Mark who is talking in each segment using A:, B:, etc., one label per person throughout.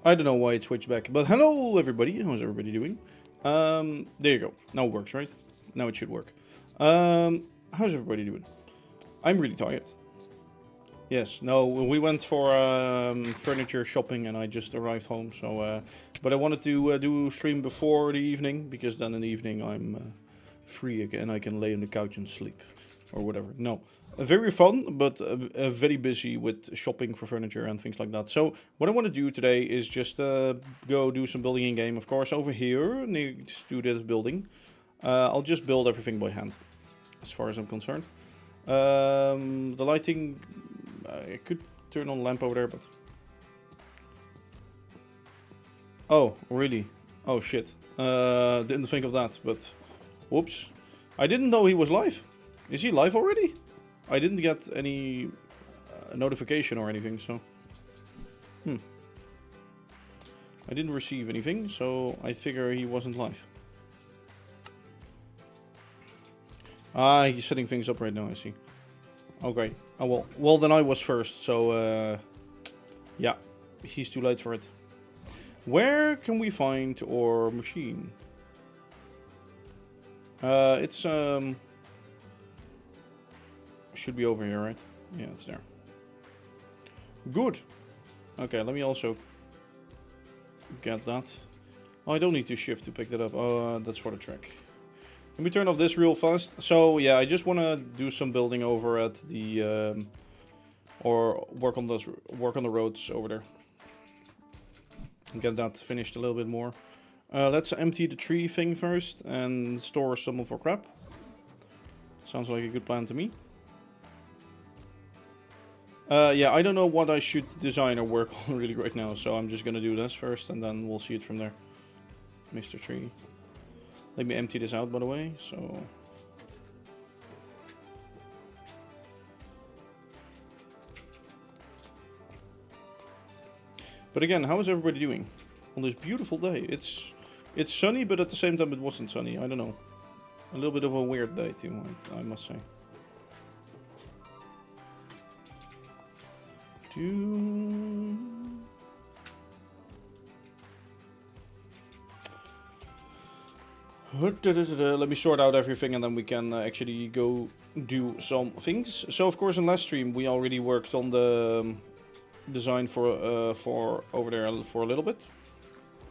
A: I don't know why it switched back, but hello everybody. How's everybody doing? There you go. Now it works, right? Now it should work. How's everybody doing? I'm really tired. Yes, no, we went for furniture shopping and I just arrived home. So, but I wanted to do a stream before the evening because then in the evening I'm free again. I can lay on the couch and sleep or whatever. No, very fun, but very busy with shopping for furniture and things like that. So what I want to do today is just go do some building in game. Of course, over here next to this building, I'll just build everything by hand, as far as I'm concerned. The lighting. I could turn on the lamp over there, but... Oh, really? Oh, shit. Didn't think of that, but... Whoops. I didn't know he was live. Is he live already? I didn't get any notification or anything, so... I didn't receive anything, so I figure he wasn't live. Ah, he's setting things up right now, I see. Okay. Oh, well then I was first, so yeah, he's too late for it. Where can we find our machine? It's should be over here, right? Yeah, it's there. Good. Okay, let me also get that. Oh, I don't need to shift to pick that up. Oh, that's for the track. Let me turn off this real fast. So yeah, I just want to do some building over at the or work on the roads over there and get that finished a little bit more. Let's empty the tree thing first and store some of our crap. Sounds like a good plan to me. Yeah, I don't know what I should design or work on really right now, so I'm just gonna do this first and then we'll see it from there. Mr. Tree. Let me empty this out, by the way, so... But again, how is everybody doing on this beautiful day? It's sunny, but at the same time it wasn't sunny. I don't know. A little bit of a weird day too, I must say. Let me sort out everything and then we can actually go do some things. So of course in last stream we already worked on the design for over there for a little bit.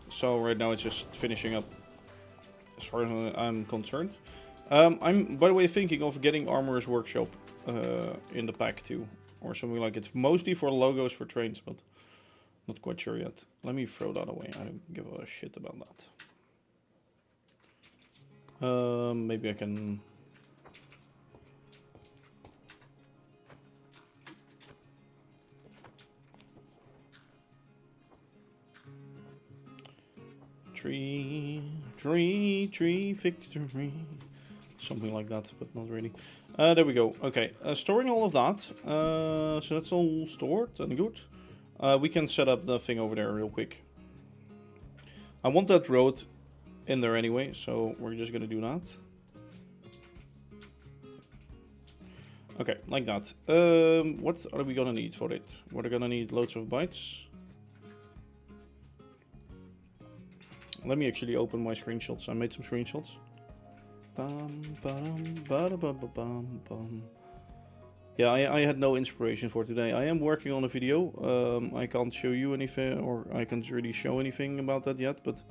A: So right now it's just finishing up as far as I'm concerned. I'm by the way thinking of getting Armorer's Workshop in the pack too. Or something like it. Mostly for logos for trains, but not quite sure yet. Let me throw that away. I don't give a shit about that. Maybe I can... Tree victory. Something like that, but not really. There we go. Okay, storing all of that. So that's all stored and good. We can set up the thing over there real quick. I want that road in there anyway, so we're just gonna do that. Okay, like that. What are we gonna need for it? We're gonna need loads of bytes. Let me actually open my screenshots. I made some screenshots. Yeah, I had no inspiration for today. I am working on a video. I can't show you anything, or I can't really show anything about that yet, but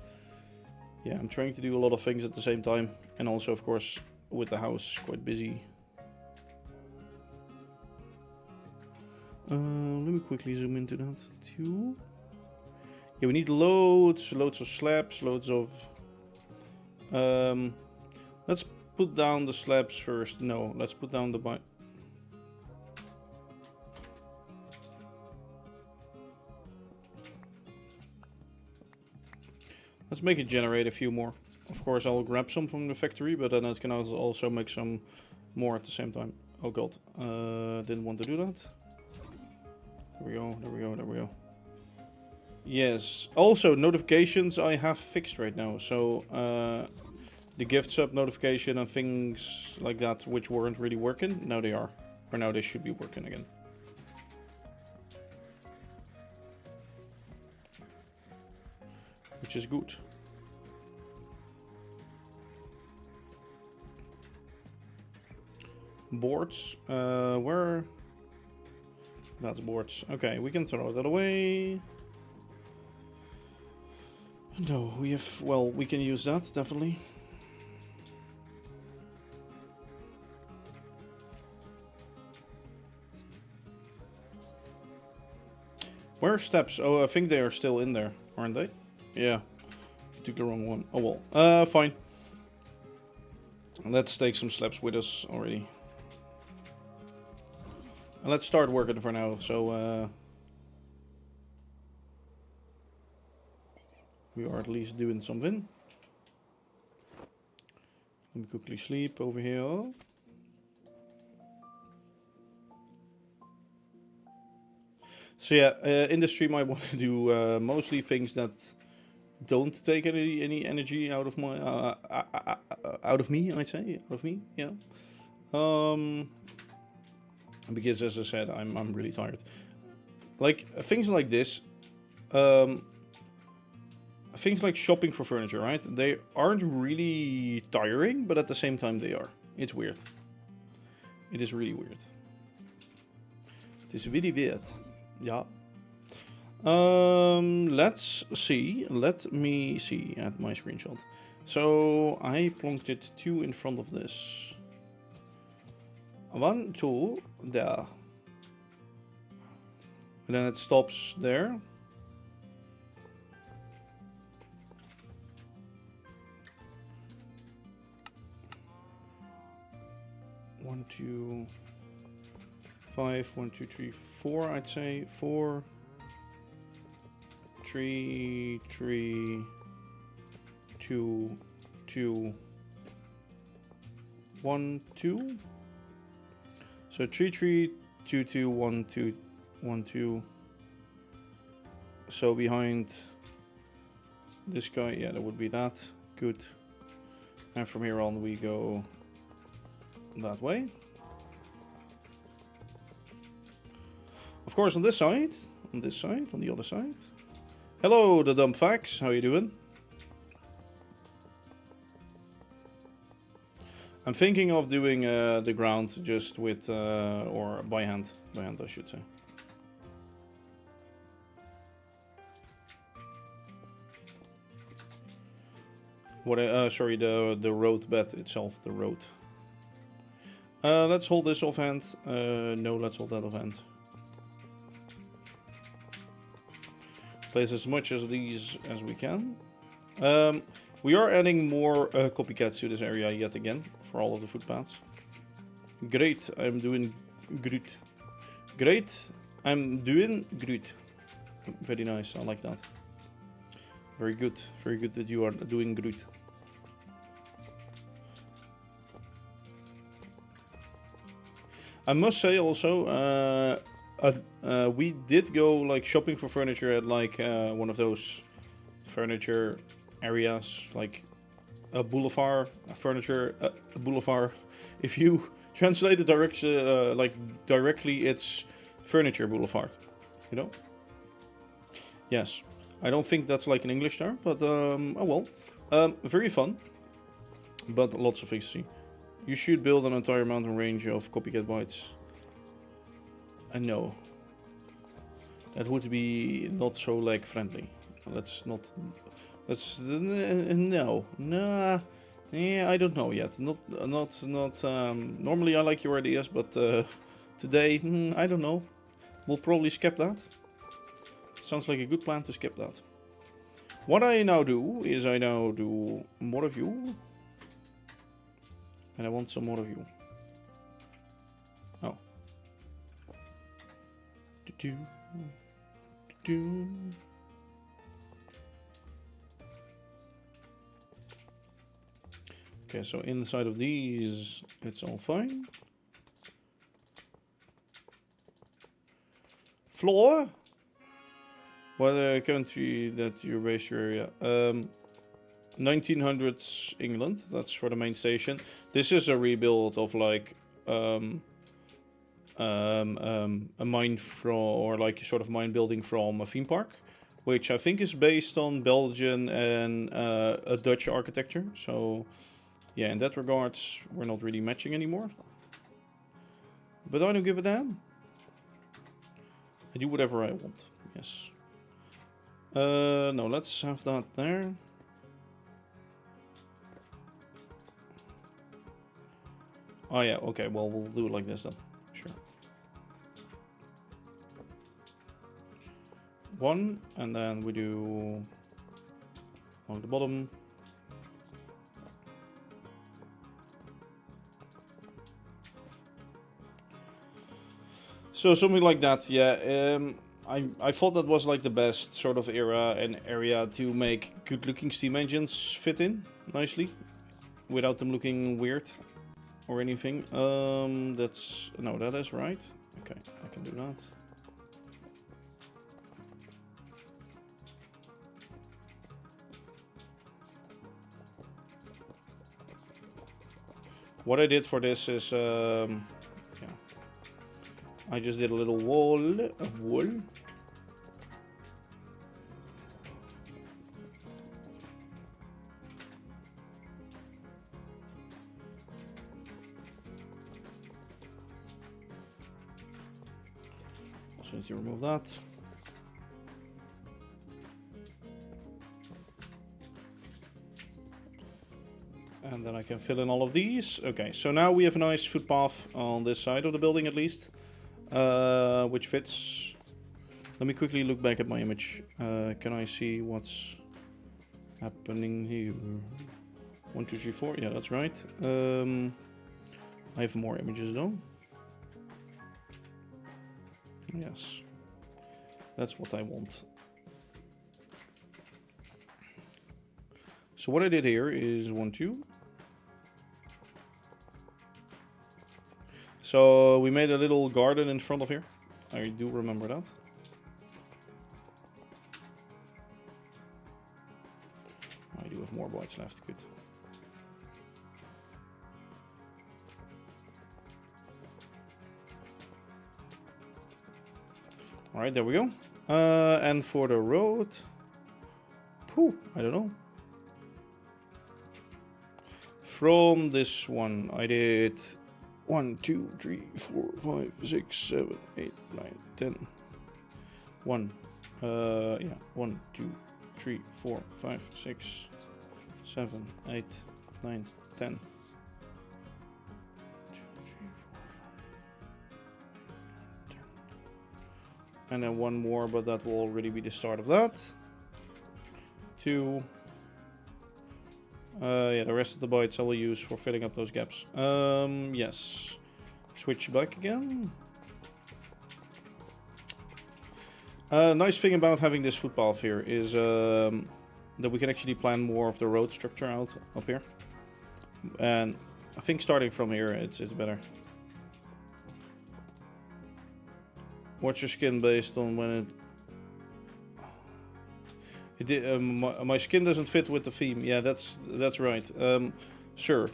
A: yeah, I'm trying to do a lot of things at the same time. And also, of course, with the house, quite busy. Let me quickly zoom into that too. Yeah, we need loads of slabs, loads of... let's put down the slabs first. No, let's put down the byte. Let's make it generate a few more. Of course, I'll grab some from the factory, but then it can also make some more at the same time. Oh god, didn't want to do that. There we go, there we go, there we go. Yes, also notifications I have fixed right now, so the gift sub notification and things like that which weren't really working, now they are. Or now they should be working again. which is good. Boards, where? That's boards. Okay, we can throw that away. No, we have, well, we can use that, definitely. Where are steps? Oh, I think they are still in there, aren't they? Yeah. Took the wrong one. Oh well. Fine. Let's take some steps with us already. And let's start working for now, so we are at least doing something. Let me quickly sleep over here. So yeah, in the stream I want to do mostly things that don't take any energy out of my out of me. I'd say out of me. Yeah. Because as I said, I'm really tired. Like things like this, things like shopping for furniture, right? They aren't really tiring, but at the same time they are. It's weird. It is really weird. It is really weird. Yeah. Let's see. Let me see at my screenshot. So I plonked it 2 in front of this. 1, 2, there. And then it stops there. One, 2, 5, 1, 2, 3, 4, I'd say. 4, 3, 3, 2, 2, 1, 2. So 3, 3, 2, 2, 1, 2, 1, 2. So behind this guy, yeah, that would be that. Good. And from here on we go that way. Of course on this side, on the other side. Hello, the dumb facts. How you doing? I'm thinking of doing the ground just with, or by hand. By hand, I should say. What? Sorry, the road bed itself, the road. Let's hold this offhand. No, let's hold that offhand. Place as much as these as we can. We are adding more copycats to this area yet again for all of the footpaths. Great, I'm doing great. Great, I'm doing great. Very nice, I like that. Very good that you are doing great. I must say also, we did go like shopping for furniture at like one of those furniture areas, like a boulevard, a furniture boulevard. If you translate it directly, it's furniture boulevard. You know? Yes. I don't think that's like an English term, but oh well. Very fun, but lots of things to see. You should build an entire mountain range of copycat bytes. No. That would be not so lag friendly. Let's not. Let's no. Nah. Yeah, I don't know yet. Not. Normally I like your ideas, but today I don't know. We'll probably skip that. Sounds like a good plan to skip that. What I now do is I now do more of you. And I want some more of you. Oh. Okay, so inside of these, it's all fine. Floor? What country that you base your area? 1900s England. That's for the main station. This is a rebuild of like a mine from, or like sort of mine building from a theme park. which I think is based on Belgian and a Dutch architecture. So, yeah, in that regards, we're not really matching anymore. But I don't give a damn. I do whatever I want. Yes. No, let's have that there. Oh yeah, okay, well, we'll do it like this then. Sure. 1, and then we do along the bottom. So something like that, yeah. I thought that was like the best sort of era and area to make good-looking steam engines fit in nicely, without them looking weird or anything. That is right. Okay, I can do that. What I did for this is, yeah, I just did a little wall of wool. So let's remove that. And then I can fill in all of these. Okay, so now we have a nice footpath on this side of the building at least, which fits. Let me quickly look back at my image. Can I see what's happening here? 1, 2, 3, 4. Yeah, that's right. I have more images though. Yes, that's what I want. So what I did here is 1, 2. So we made a little garden in front of here. I do remember that. I do have more whites left. Good. All right, there we go. And for the road, I don't know. From this one, I did 1, 2, 3, 4, 5, 6, 7, 8, 9, 10. 1, yeah, 1, 2, 3, 4, 5, 6, 7, 8, 9, 10. And then 1 more, but that will already be the start of that. 2. Yeah, the rest of the bytes I will use for filling up those gaps. Yes. Switch back again. Nice thing about having this footpath here is that we can actually plan more of the road structure out up here. And I think starting from here, it's better. What's your skin based on when it did, my skin doesn't fit with the theme. Yeah, that's right. Sure.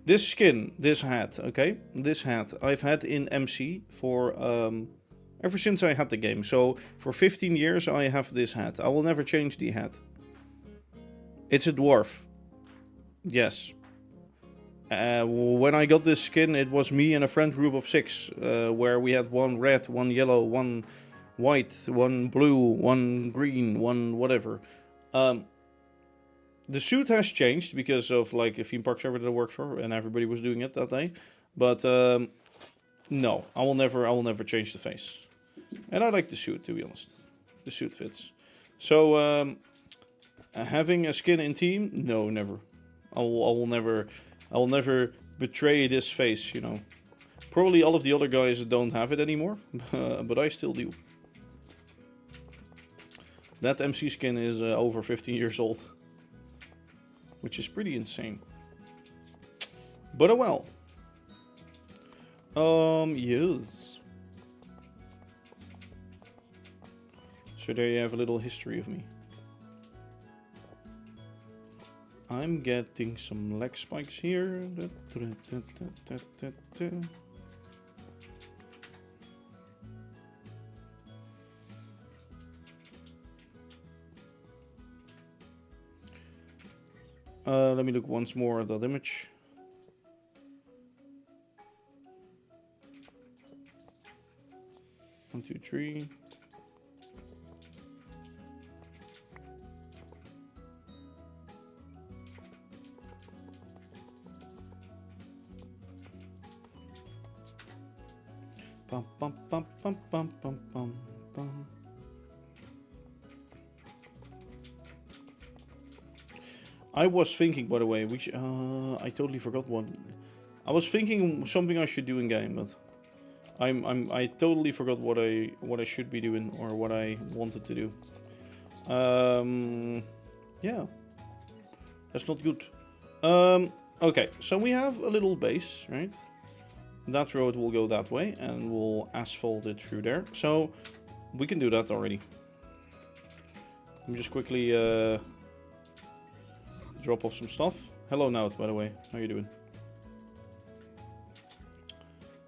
A: This skin, this hat, okay? This hat I've had in MC for ever since I had the game. So for 15 years I have this hat. I will never change the hat. It's a dwarf. Yes. When I got this skin, it was me and a friend group of 6, where we had 1 red, 1 yellow, 1 white, 1 blue, 1 green, 1 whatever. The suit has changed because of like a theme park server that I worked for, and everybody was doing it that day. But no, I will never change the face. And I like the suit, to be honest. The suit fits. So having a skin in team, no, never. I will never betray this face, you know. Probably all of the other guys don't have it anymore, but I still do. That MC skin is over 15 years old, which is pretty insane. But oh well. Yes. So there you have a little history of me. I'm getting some leg spikes here. Let me look once more at that image. One, two, three. Bum, bum, bum, bum, bum, bum, bum, bum. I was thinking, by the way, which I totally forgot what. I was thinking something I should do in game, but I totally forgot what I should be doing or what I wanted to do. Yeah, that's not good. Okay, so we have a little base, right? That road will go that way, and we'll asphalt it through there. So we can do that already. Let me just quickly drop off some stuff. Hello, Naut, by the way. How you doing?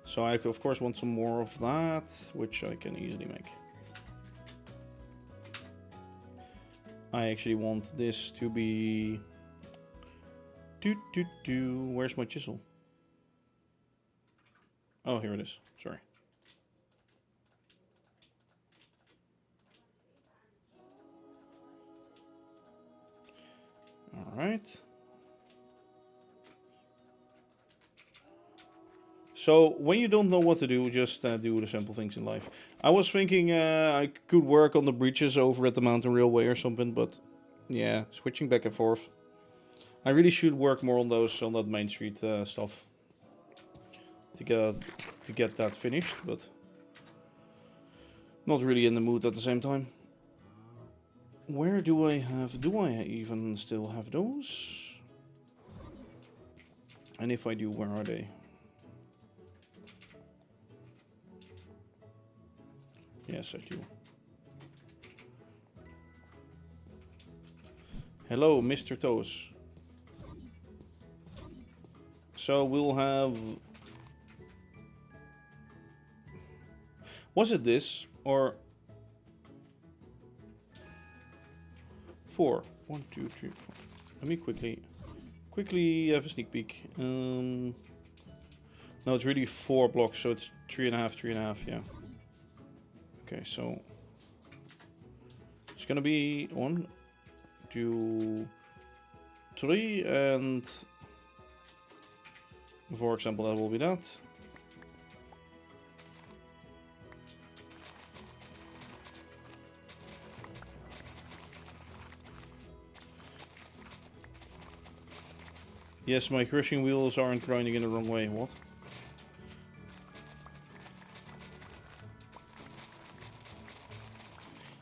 A: So I, of course, want some more of that, which I can easily make. I actually want this to be... Where's my chisel? Oh, here it is. Sorry. All right. So when you don't know what to do, just do the simple things in life. I was thinking I could work on the bridges over at the mountain railway or something, but yeah, switching back and forth. I really should work more on those on that Main Street stuff to get that finished, but not really in the mood at the same time. Where do I have? Do I even still have those? And if I do, where are they? Yes, I do. Hello, Mr. Toes. So we'll have... Was it this? Or... 4. 1, 2, 3, 4. Let me quickly have a sneak peek. No, it's really 4 blocks, so it's 3.5, 3.5, yeah. Okay, so it's gonna be 1, 2, 3, and for example, that will be that. Yes, my crushing wheels aren't grinding in the wrong way. What?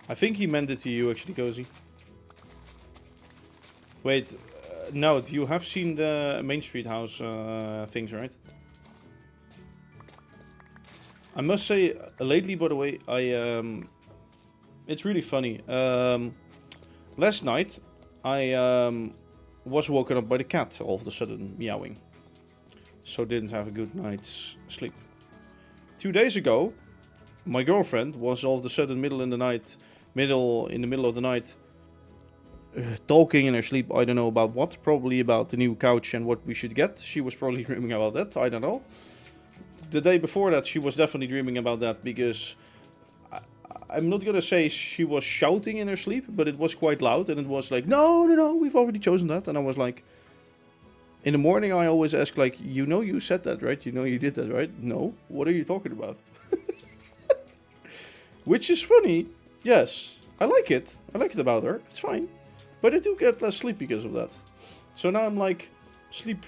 A: I think he meant it to you, actually, Cozy. Wait, no, you have seen the Main Street house things, right? I must say, lately, by the way, it's really funny. Last night, I was woken up by the cat all of a sudden meowing. So didn't have a good night's sleep. 2 days ago, my girlfriend was all of a sudden middle in the middle of the night, talking in her sleep. I don't know about what. Probably about the new couch and what we should get. She was probably dreaming about that. I don't know. The day before that, she was definitely dreaming about that because I'm not gonna say she was shouting in her sleep, but it was quite loud and it was like, no, we've already chosen that. And I was like, in the morning, I always ask, like, you said that, right? You did that, right? No. What are you talking about? Which is funny. Yes. I like it. I like it about her. It's fine. But I do get less sleep because of that. So now I'm like, sleep.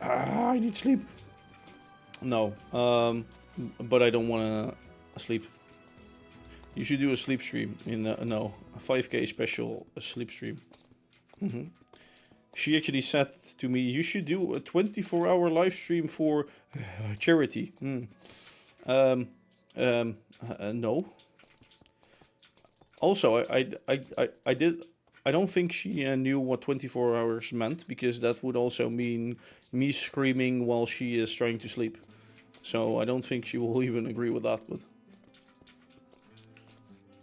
A: I need sleep. No. But I don't want to sleep. You should do a sleep stream in a 5K special sleep stream. She actually said to me, you should do a 24-hour live stream for charity. No. Also, I don't think she knew what 24 hours meant, because that would also mean me screaming while she is trying to sleep. So I don't think she will even agree with that, but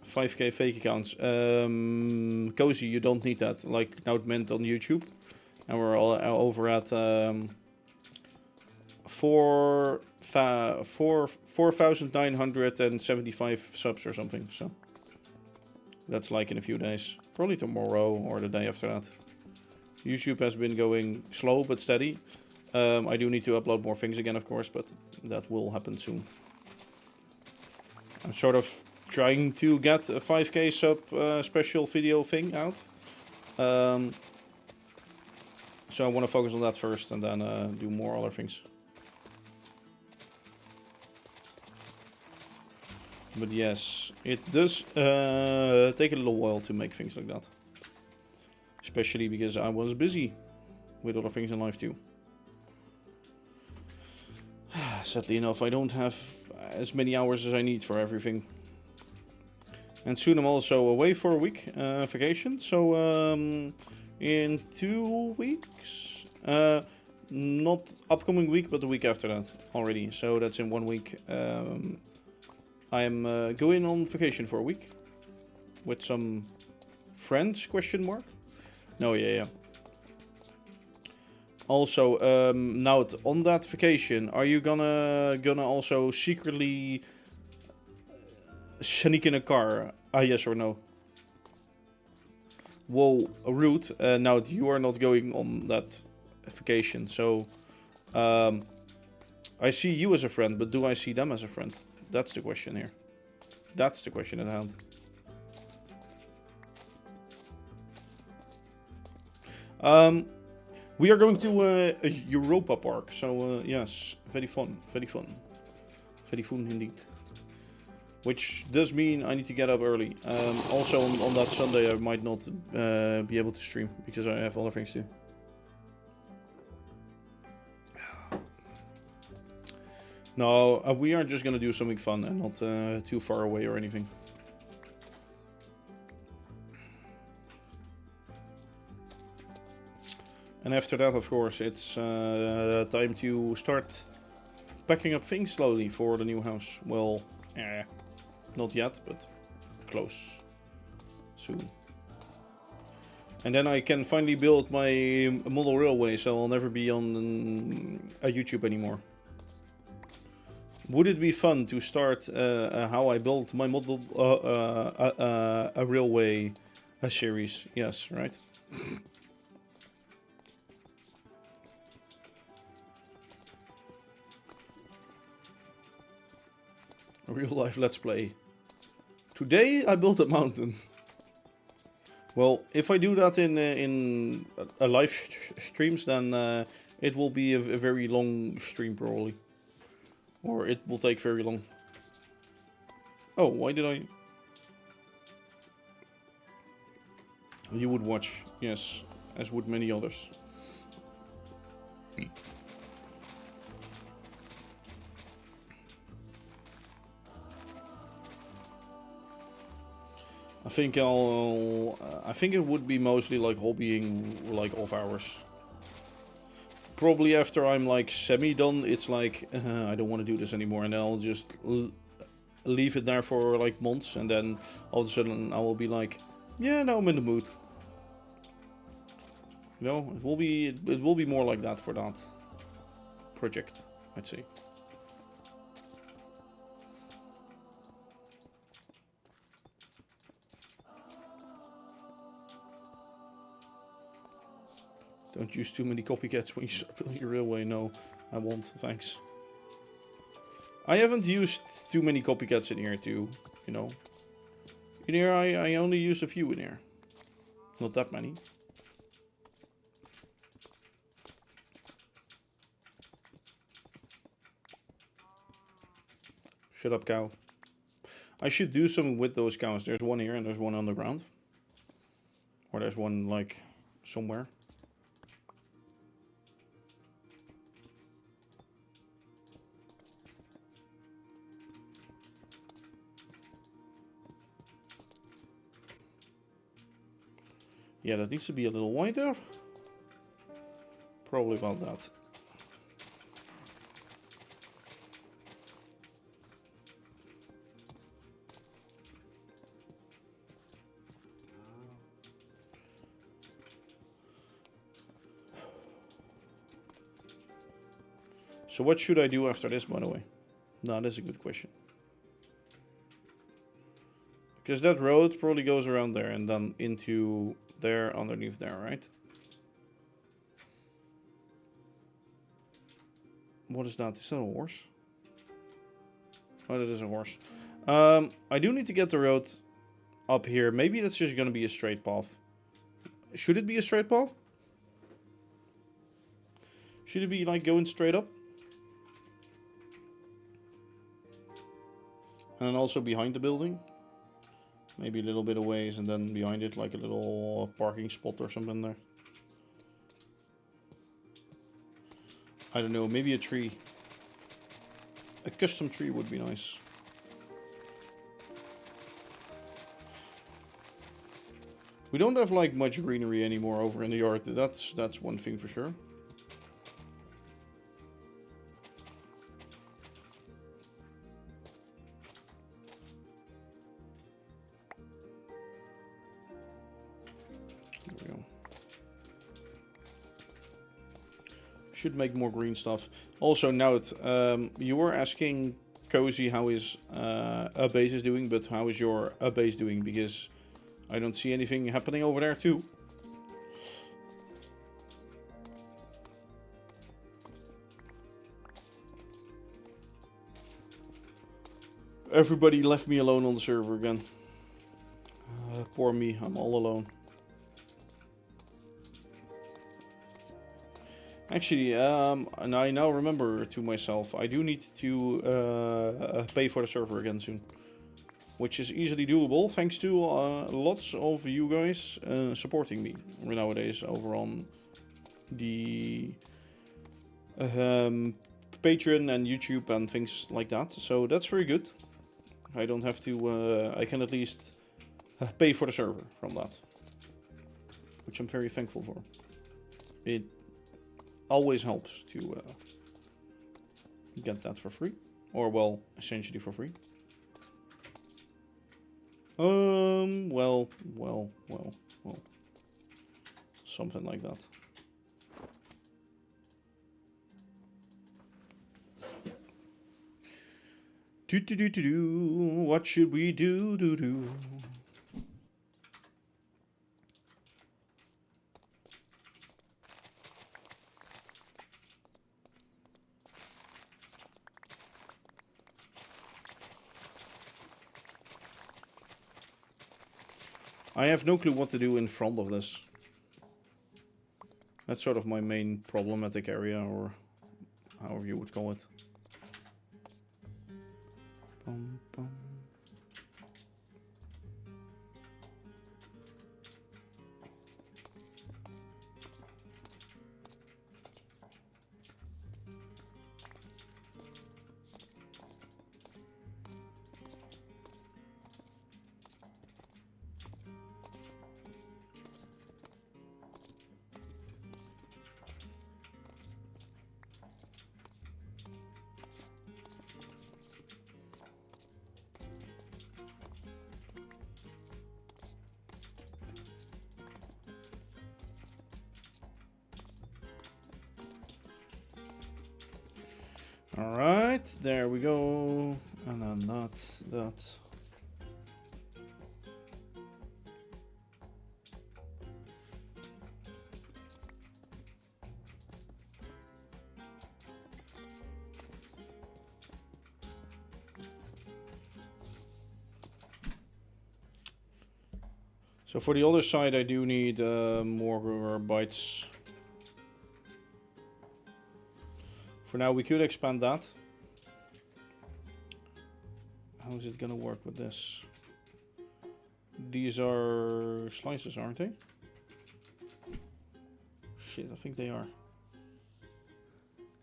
A: 5K fake accounts. Cozy, you don't need that, like now it meant on YouTube. And we're all over at 4,975 subs or something. So that's like in a few days. Probably tomorrow or the day after that. YouTube has been going slow but steady. I do need to upload more things again, of course, but that will happen soon. I'm sort of trying to get a 5k sub special video thing out. So I want to focus on that first and then do more other things. But yes, it does take a little while to make things like that. Especially because I was busy with other things in life too. Sadly enough, I don't have as many hours as I need for everything. And soon I'm also away for a week vacation. So in 2 weeks, not upcoming week, but the week after that already. So that's in 1 week. I'm going on vacation for a week with some friends? Question mark. No, yeah. Also, now on that vacation, are you gonna also secretly sneak in a car? Yes or no? Whoa, rude. Now you are not going on that vacation, so I see you as a friend, but do I see them as a friend? That's the question here. That's the question at hand. We are going to a Europa Park, so yes, very fun indeed. Which does mean I need to get up early. Also on that Sunday I might not be able to stream because I have other things to do. No, we are just gonna do something fun and not too far away or anything. And after that, of course, it's time to start packing up things slowly for the new house. Well, not yet, but close. Soon. And then I can finally build my model railway, so I'll never be on YouTube anymore. Would it be fun to start how I built my model a railway series? Yes, right? Real life let's play. Today I built a mountain. Well, if I do that in a live streams, then it will be a very long stream probably. Or it will take very long. Oh, why did I... You would watch, yes, as would many others. I think I think it would be mostly like hobbying, like off hours. Probably after I'm like semi-done, it's like, I don't want to do this anymore. And then I'll just leave it there for like months. And then all of a sudden I will be like, yeah, now I'm in the mood. You know, it will be more like that for that project, I'd say. Don't use too many copycats when you start building your railway. No, I won't. Thanks. I haven't used too many copycats in here too, you know. In here I only used a few in here. Not that many. Shut up, cow. I should do something with those cows. There's one here and there's one on the ground. Or there's one like somewhere. Yeah, that needs to be a little wider. Probably about that. So what should I do after this, by the way? No, that's a good question. Because that road probably goes around there and then into there, underneath there, right? What is that? Is that a horse? Oh, that is a horse. I do need to get the road up here. Maybe that's just going to be a straight path. Should it be a straight path? Should it be like going straight up? And then also behind the building? Maybe a little bit of ways and then behind it like a little parking spot or something there. I don't know, maybe a tree. A custom tree would be nice. We don't have like much greenery anymore over in the yard. That's one thing for sure. There we go. Should make more green stuff. Also note, you were asking Cozy how his a base is doing, but how is your a base doing? Because I don't see anything happening over there too. Everybody left me alone on the server again. Poor me, I'm all alone. Actually, and I now remember to myself, I do need to pay for the server again soon. Which is easily doable thanks to lots of you guys supporting me nowadays over on the Patreon and YouTube and things like that. So that's very good. I don't have to, I can at least pay for the server from that. Which I'm very thankful for. It always helps to get that for free. Or, well, essentially for free. Well. Something like that. What should we do? I have no clue what to do in front of this. That's sort of my main problematic area, or however you would call it. Bum, bum. Alright, there we go. And then that. So for the other side, I do need more bytes. For now, we could expand that. How is it gonna work with this? These are slices, aren't they? Shit, I think they are.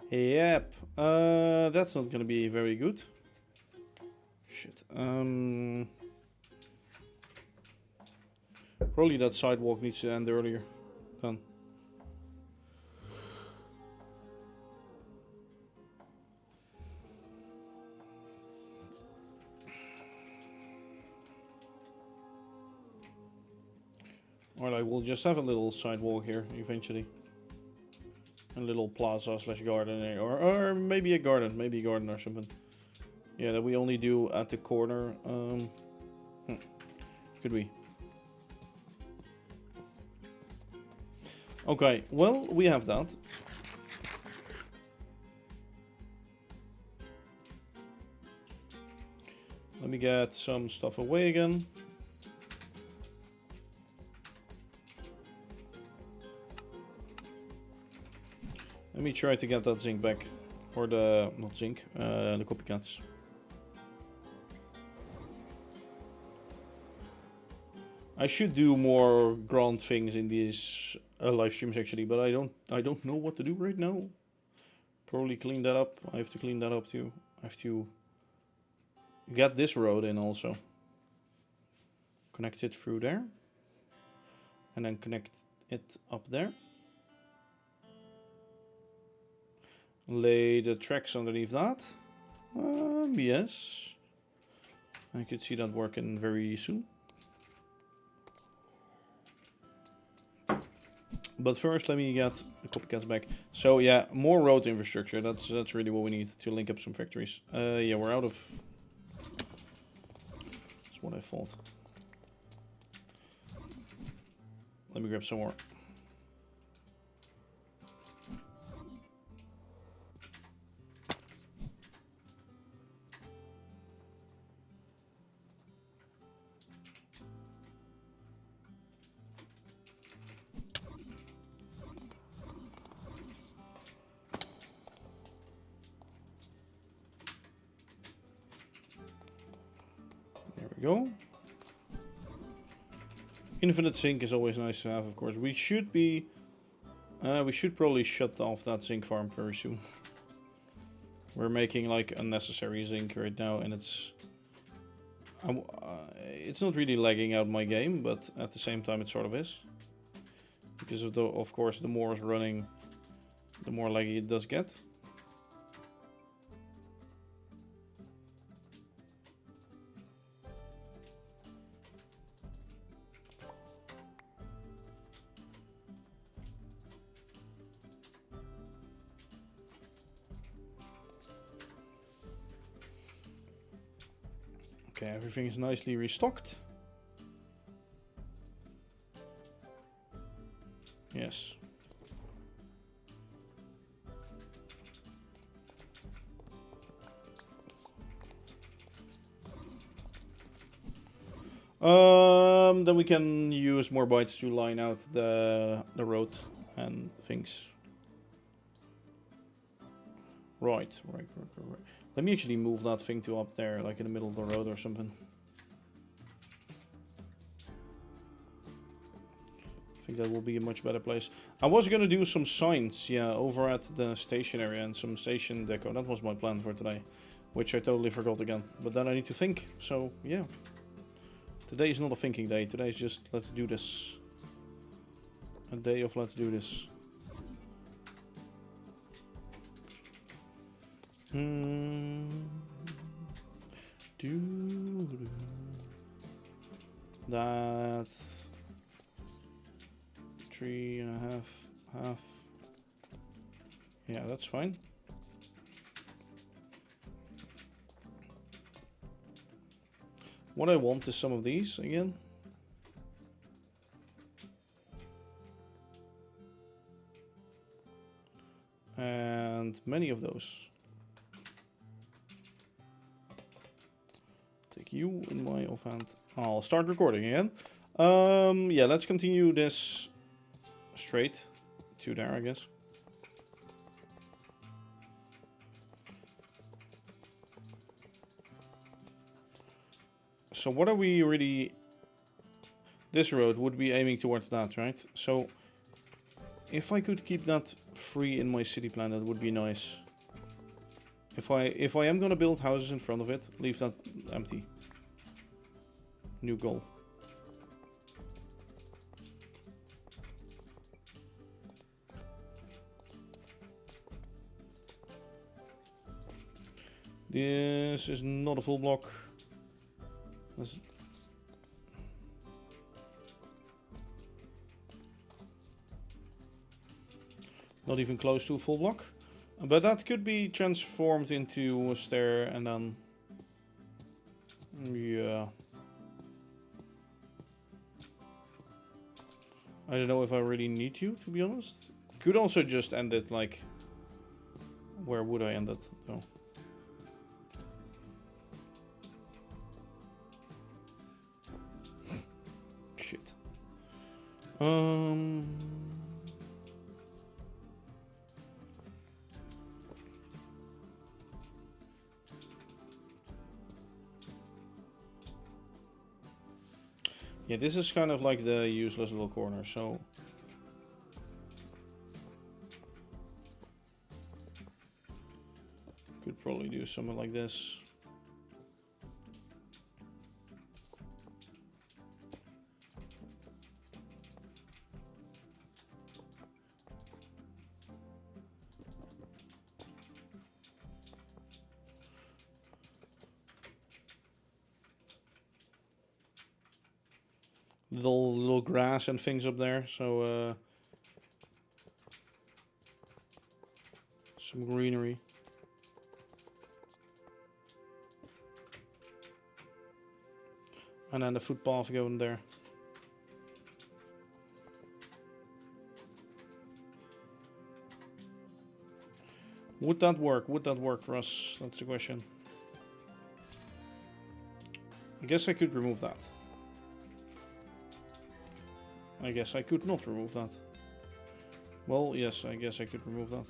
A: Yep. That's not gonna be very good. Shit. Probably that sidewalk needs to end earlier. Done. Or I will just have a little sidewalk here eventually. A little plaza slash garden area, or maybe a garden, or something. Yeah, that we only do at the corner. Could we? Okay, well, we have that. Let me get some stuff away again. Let me try to get that zinc back. Or the, not zinc, the copycats. I should do more grand things in these live streams actually, but I don't know what to do right now. Probably clean that up. I have to clean that up too. I have to get this road in also. Connect it through there. And then connect it up there. Lay the tracks underneath that. Yes. I could see that working very soon. But first, let me get the copycats back. So yeah, more road infrastructure. That's really what we need to link up some factories. Yeah, we're out of. That's what I thought. Let me grab some more. Go. Infinite zinc is always nice to have, of course. We should probably shut off that zinc farm very soon. We're making like unnecessary zinc right now, and it's not really lagging out my game, but at the same time it sort of is. Because of course the more is running, the more laggy it does get. Okay, everything is nicely restocked. Yes. Then we can use more bytes to line out the road and things. Right. Let me actually move that thing to up there, like in the middle of the road or something. I think that will be a much better place. I was gonna do some signs, yeah, over at the station area and some station deco. That was my plan for today, which I totally forgot again. But then I need to think, so yeah. Today is not a thinking day. Today is just let's do this. A day of let's do this. That 3.5 half. Yeah, that's fine. What I want is some of these again. And many of those. Take you in my offhand. I'll start recording again. Yeah, let's continue this straight to there, I guess. So what are we really... This road would be aiming towards that, right? So if I could keep that free in my city plan, that would be nice. If I am gonna build houses in front of it, leave that empty. New goal. This is not a full block. Let's... Not even close to a full block. But that could be transformed into a stair and then... Yeah. I don't know if I really need to be honest. Could also just end it like... Where would I end it? No. Shit. Yeah, this is kind of like the useless little corner, so... Could probably do something like this. Little grass and things up there, so some greenery. And then the footpath going there. Would that work? Would that work for us? That's the question. I guess I could remove that. I guess I could not remove that. Well, yes, I guess I could remove that.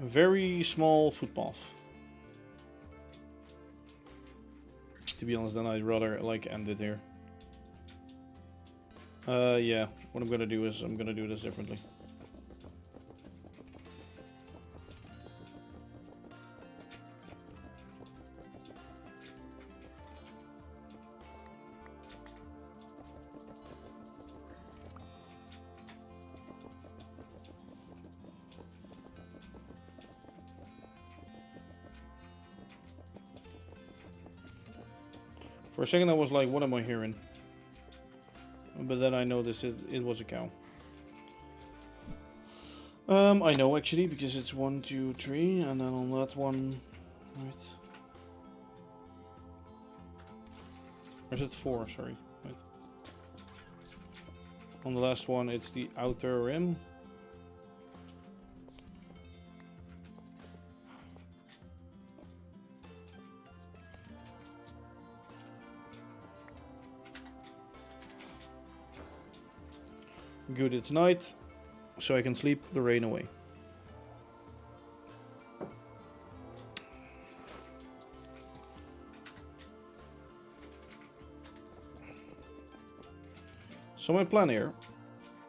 A: A very small footpath. To be honest, then I'd rather like end it here. Yeah, what I'm gonna do is I'm gonna do this differently. For a second I was like, what am I hearing? But then I noticed it was a cow. I know actually, because it's 1, 2, 3, and then on that one, right? Or is it 4? Sorry, right. On the last one, it's the outer rim. Good, it's night, so I can sleep the rain away. So my plan here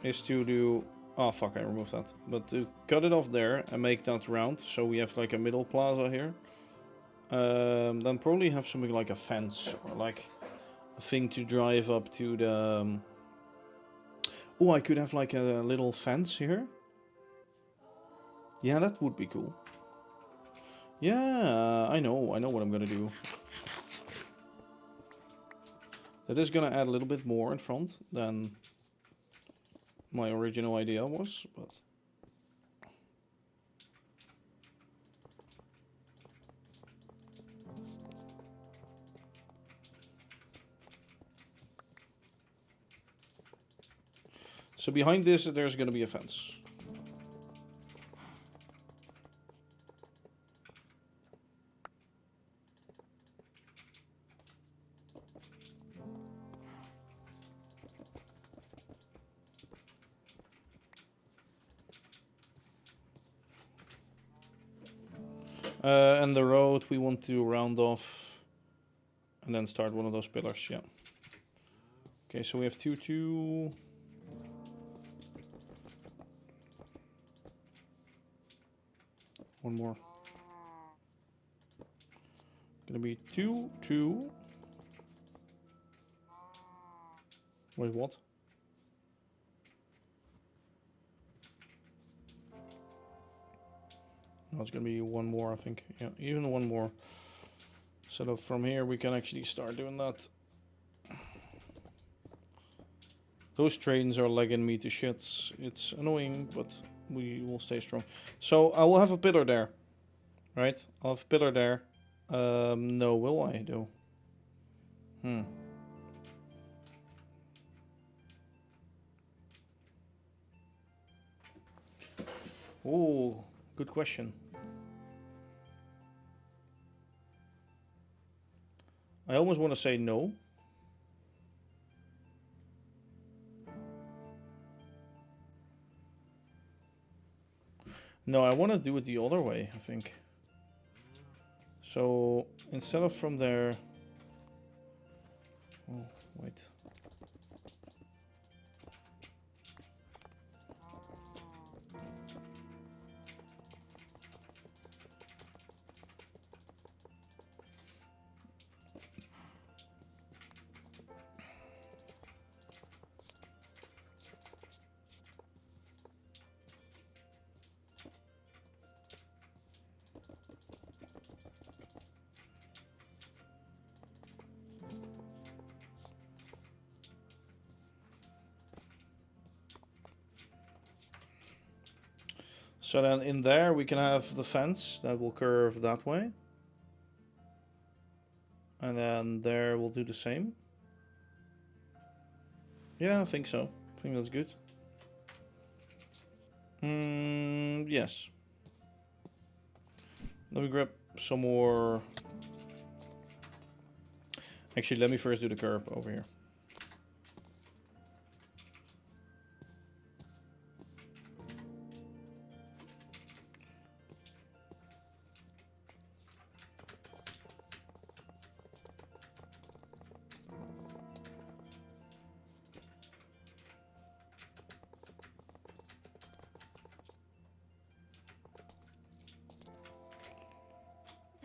A: is to do... Oh fuck, I removed that. But to cut it off there and make that round, so we have like a middle plaza here. Then probably have something like a fence or like a thing to drive up to the... Oh, I could have like a little fence here. Yeah, that would be cool. Yeah, I know what I'm gonna do. That is gonna add a little bit more in front than my original idea was, but... So behind this, there's gonna be a fence. And the road we want to round off and then start one of those pillars, yeah. Okay, so we have 2, 2. One more. Gonna be 2, 2. Wait, what? No, it's gonna be one more, I think. Yeah, even one more. So from here we can actually start doing that. Those trains are lagging me to shits. It's annoying, but we will stay strong. So I will have a pillar there. Right? I'll have a pillar there. No, will I though? Oh, good question. I almost want to say no. No, I want to do it the other way, I think. So instead of from there... Oh, wait. So then in there we can have the fence that will curve that way. And then there we'll do the same. Yeah, I think so. I think that's good. Yes. Let me grab some more. Actually, let me first do the curb over here.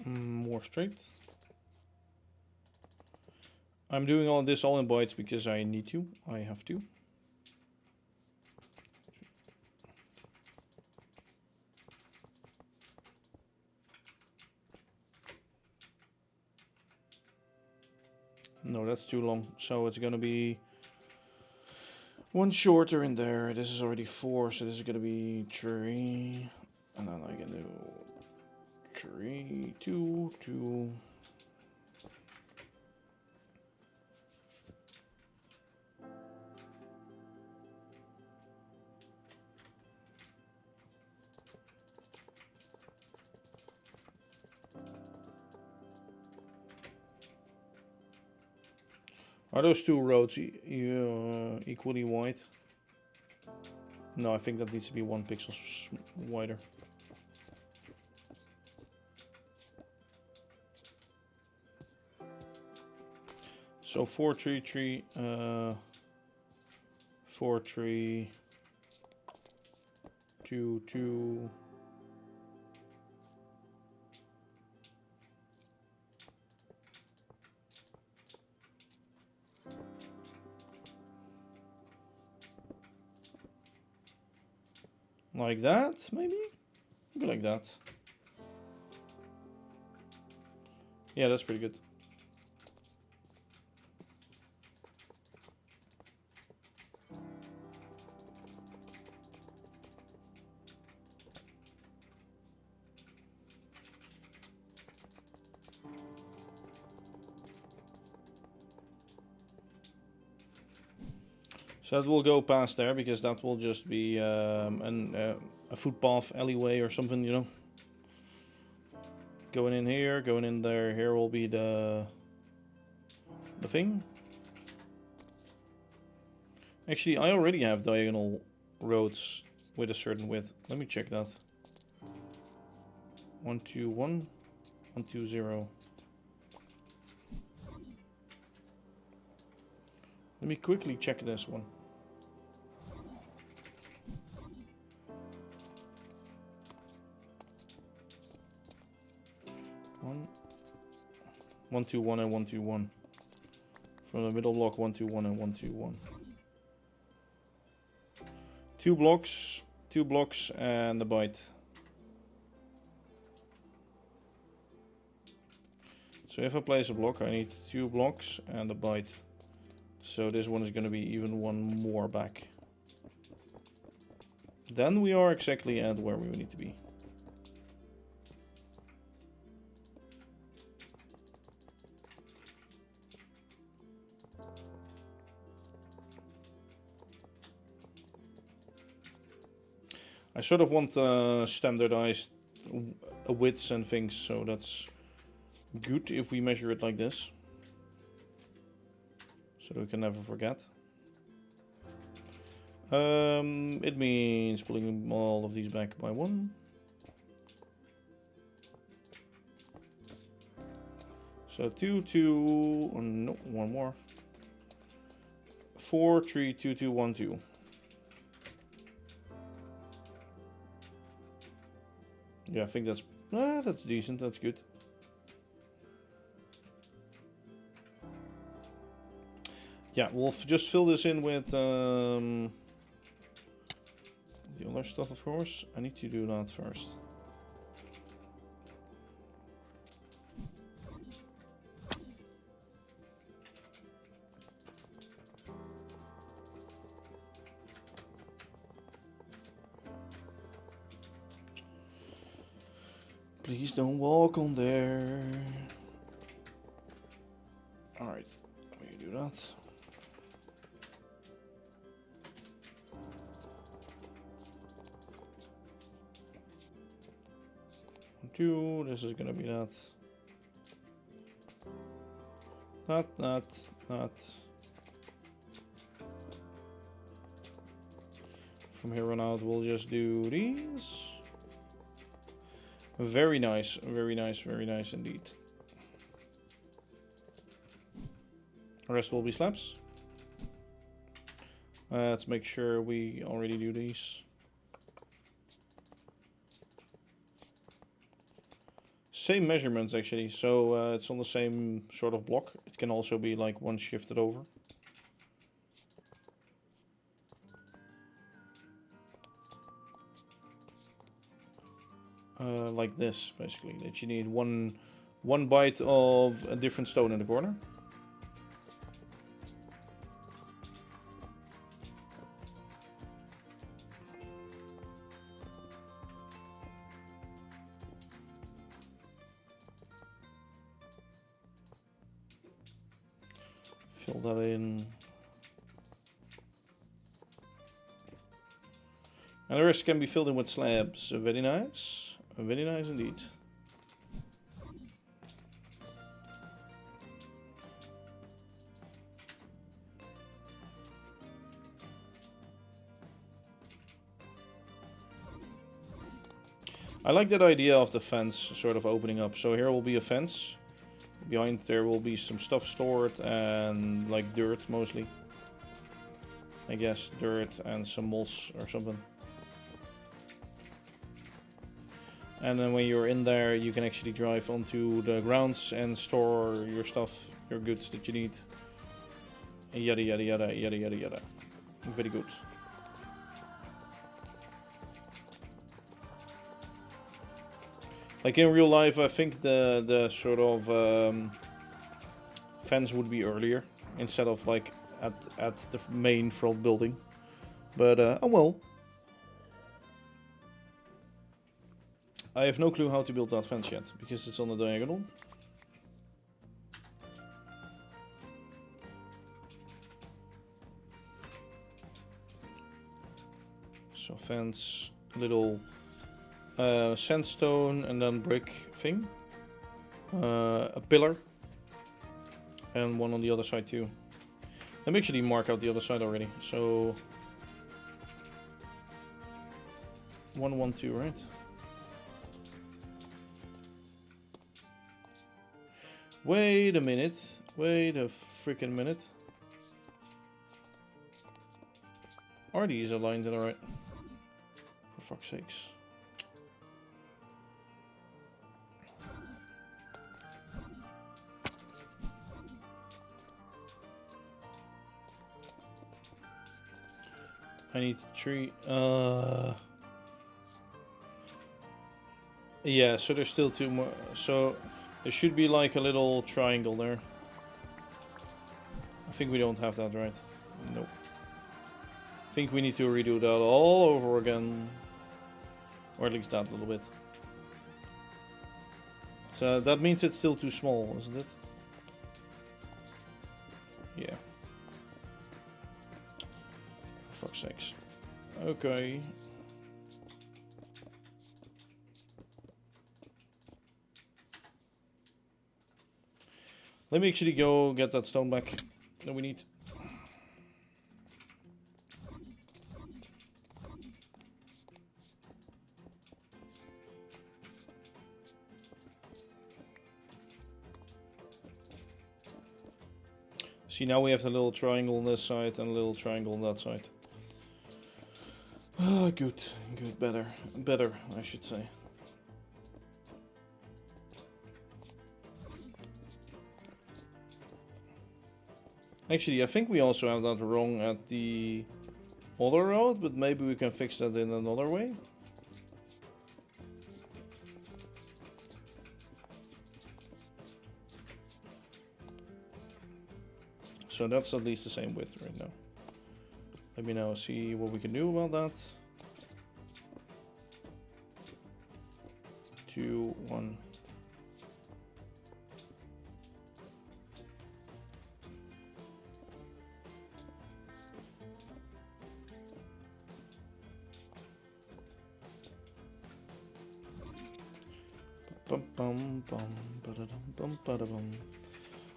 A: More straight. I'm doing all this all in bytes because I need to. I have to. No, that's too long. So it's gonna be one shorter in there. This is already 4, so this is gonna be 3. And then I can do 3, 2, 2. Are those two roads equally wide? No, I think that needs to be 1 pixel wider. So 4, 3, 3, 4, 3, 2, 2. Like that, maybe? Maybe like that. Yeah, that's pretty good. So that will go past there because that will just be a footpath alleyway or something, you know. Going in here, going in there. Here will be the thing. Actually, I already have diagonal roads with a certain width. Let me check that. 1, 2, 1, 1, 2, 0. Let me quickly check this one. 1, 2, 1, and 1, 2, 1. From the middle block, 1, 2, 1, and 1, 2, 1. 2 blocks, and a byte. So if I place a block, I need 2 blocks and a byte. So this one is going to be even one more back. Then we are exactly at where we need to be. I sort of want standardized widths and things, so that's good if we measure it like this. So that we can never forget. It means pulling all of these back by 1. So 2, 2, no, 1 more. 4, 3, 2, 2, 1, 2. Yeah, I think that's decent. That's good. Yeah, we'll just fill this in with the other stuff, of course. I need to do that first. Please don't walk on there. Alright, let me do that. Two, this is gonna be that. That. From here on out, we'll just do these. Very nice, very nice, very nice indeed. The rest will be slabs. Let's make sure we already do these. Same measurements actually, so it's on the same sort of block. It can also be like one shifted over. Like this, basically, that you need one byte of a different stone in the corner. Fill that in. And the rest can be filled in with slabs. Very nice. Very nice indeed. I like that idea of the fence sort of opening up. So here will be a fence. Behind there will be some stuff stored and like dirt mostly. I guess dirt and some moss or something. And then when you're in there, you can actually drive onto the grounds and store your stuff, your goods that you need. Yada yada yada yada yada yada. Very good. Like in real life, I think the sort of fence would be earlier instead of like at the main front building. But oh well. I have no clue how to build that fence yet, because it's on the diagonal. So fence, little sandstone and then brick thing. A pillar. And one on the other side too. Let me actually mark out the other side already. So 1, 1, 2, right? Wait a minute. Wait a freaking minute. Are these aligned in the right? For fuck's sakes. I need 3. Yeah, so there's still 2 more. So There should be like a little triangle there. I think we don't have that, right? Nope. I think we need to redo that all over again. Or at least that little bit. So that means it's still too small, isn't it? Yeah. For fuck's sakes. Okay. Let me actually go get that stone back that we need. See, now we have the little triangle on this side and a little triangle on that side. Ah, good. Good. Better. Better, I should say. Actually, I think we also have that wrong at the other road, but maybe we can fix that in another way. So that's at least the same width right now. Let me now see what we can do about that. 2, 1.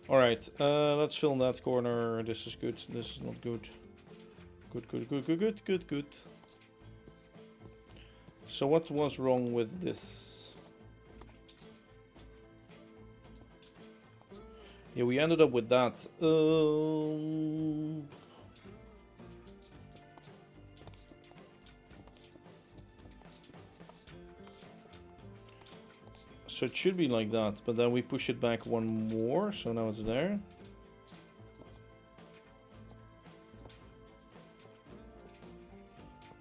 A: Alright, let's fill in that corner. This is good. This is not good. Good. So what was wrong with this? Yeah, we ended up with that. So it should be like that, but then we push it back one more, so now it's there.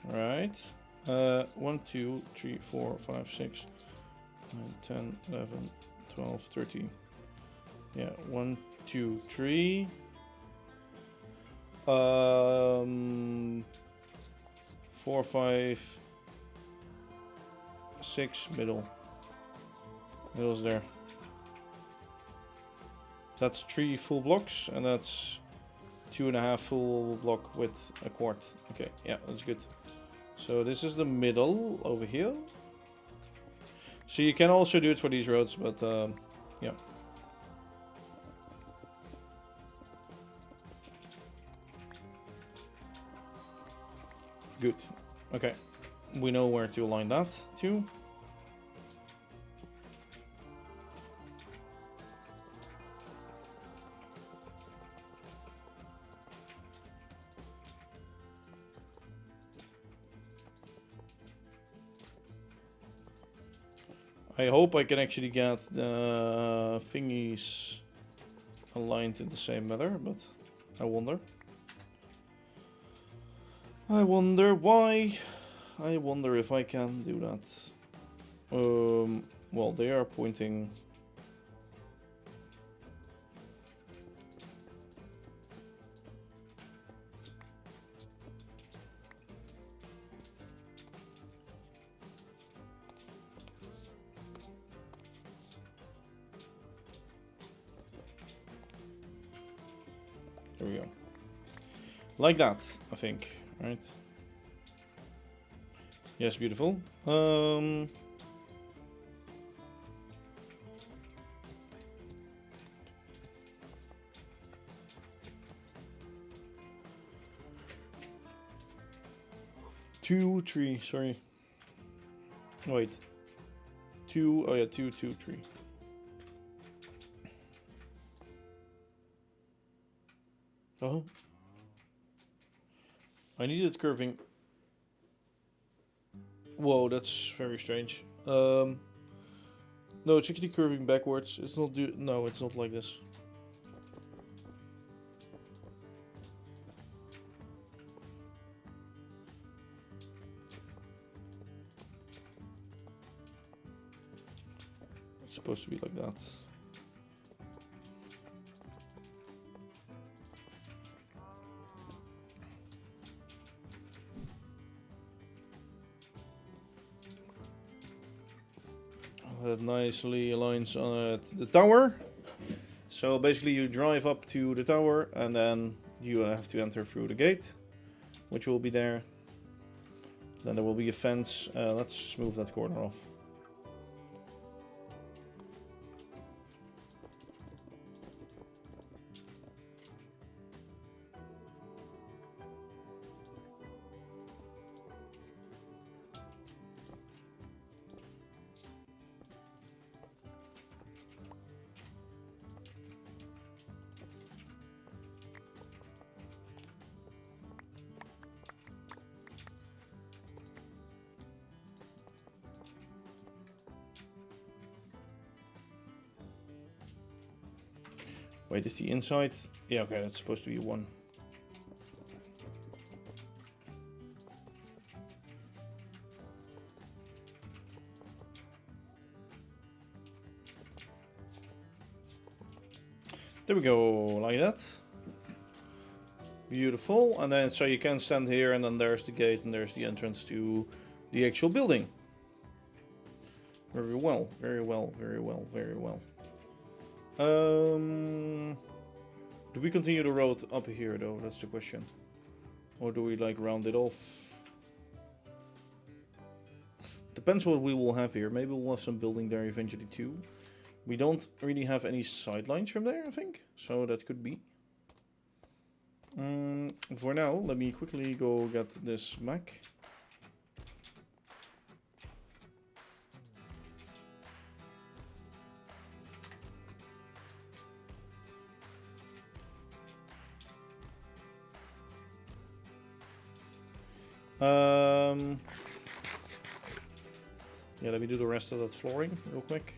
A: Right. 1, 2, 3, 4, 5, 6, 9, 10, 11, 12, 13. Yeah, 1, 2, 3. 4, 5, 6, middle. Middle's there. That's 3 full blocks, and that's 2.5 full block with a quart. Okay, yeah, that's good. So this is the middle over here. So you can also do it for these roads, but yeah. Good. Okay. We know where to align that to. I hope I can actually get the thingies aligned in the same manner, but I wonder. I wonder why. I wonder if I can do that. Well, they are pointing. There we go. Like that, I think, right? Yes, beautiful. Two, three, sorry. Wait. 2, oh yeah, 2, 2, 3. Oh. I needed curving. Whoa, that's very strange. No, it's actually curving backwards. It's not no, it's not like this. It's supposed to be like that. That nicely aligns at the tower. So basically you drive up to the tower and then you have to enter through the gate, which will be there. Then there will be a fence. Let's move that corner off. Wait, is the inside? Yeah, okay, that's supposed to be 1. There we go, like that. Beautiful. And then, so you can stand here, and then there's the gate, and there's the entrance to the actual building. Very well, very well, very well, very well. Do we continue the road up here though? That's the question. Or do we like round it off? Depends what we will have here. Maybe we'll have some building there eventually too. We don't really have any sidelines from there, I think. So that could be. For now, let me quickly go get this Mac. Yeah, let me do the rest of that flooring real quick.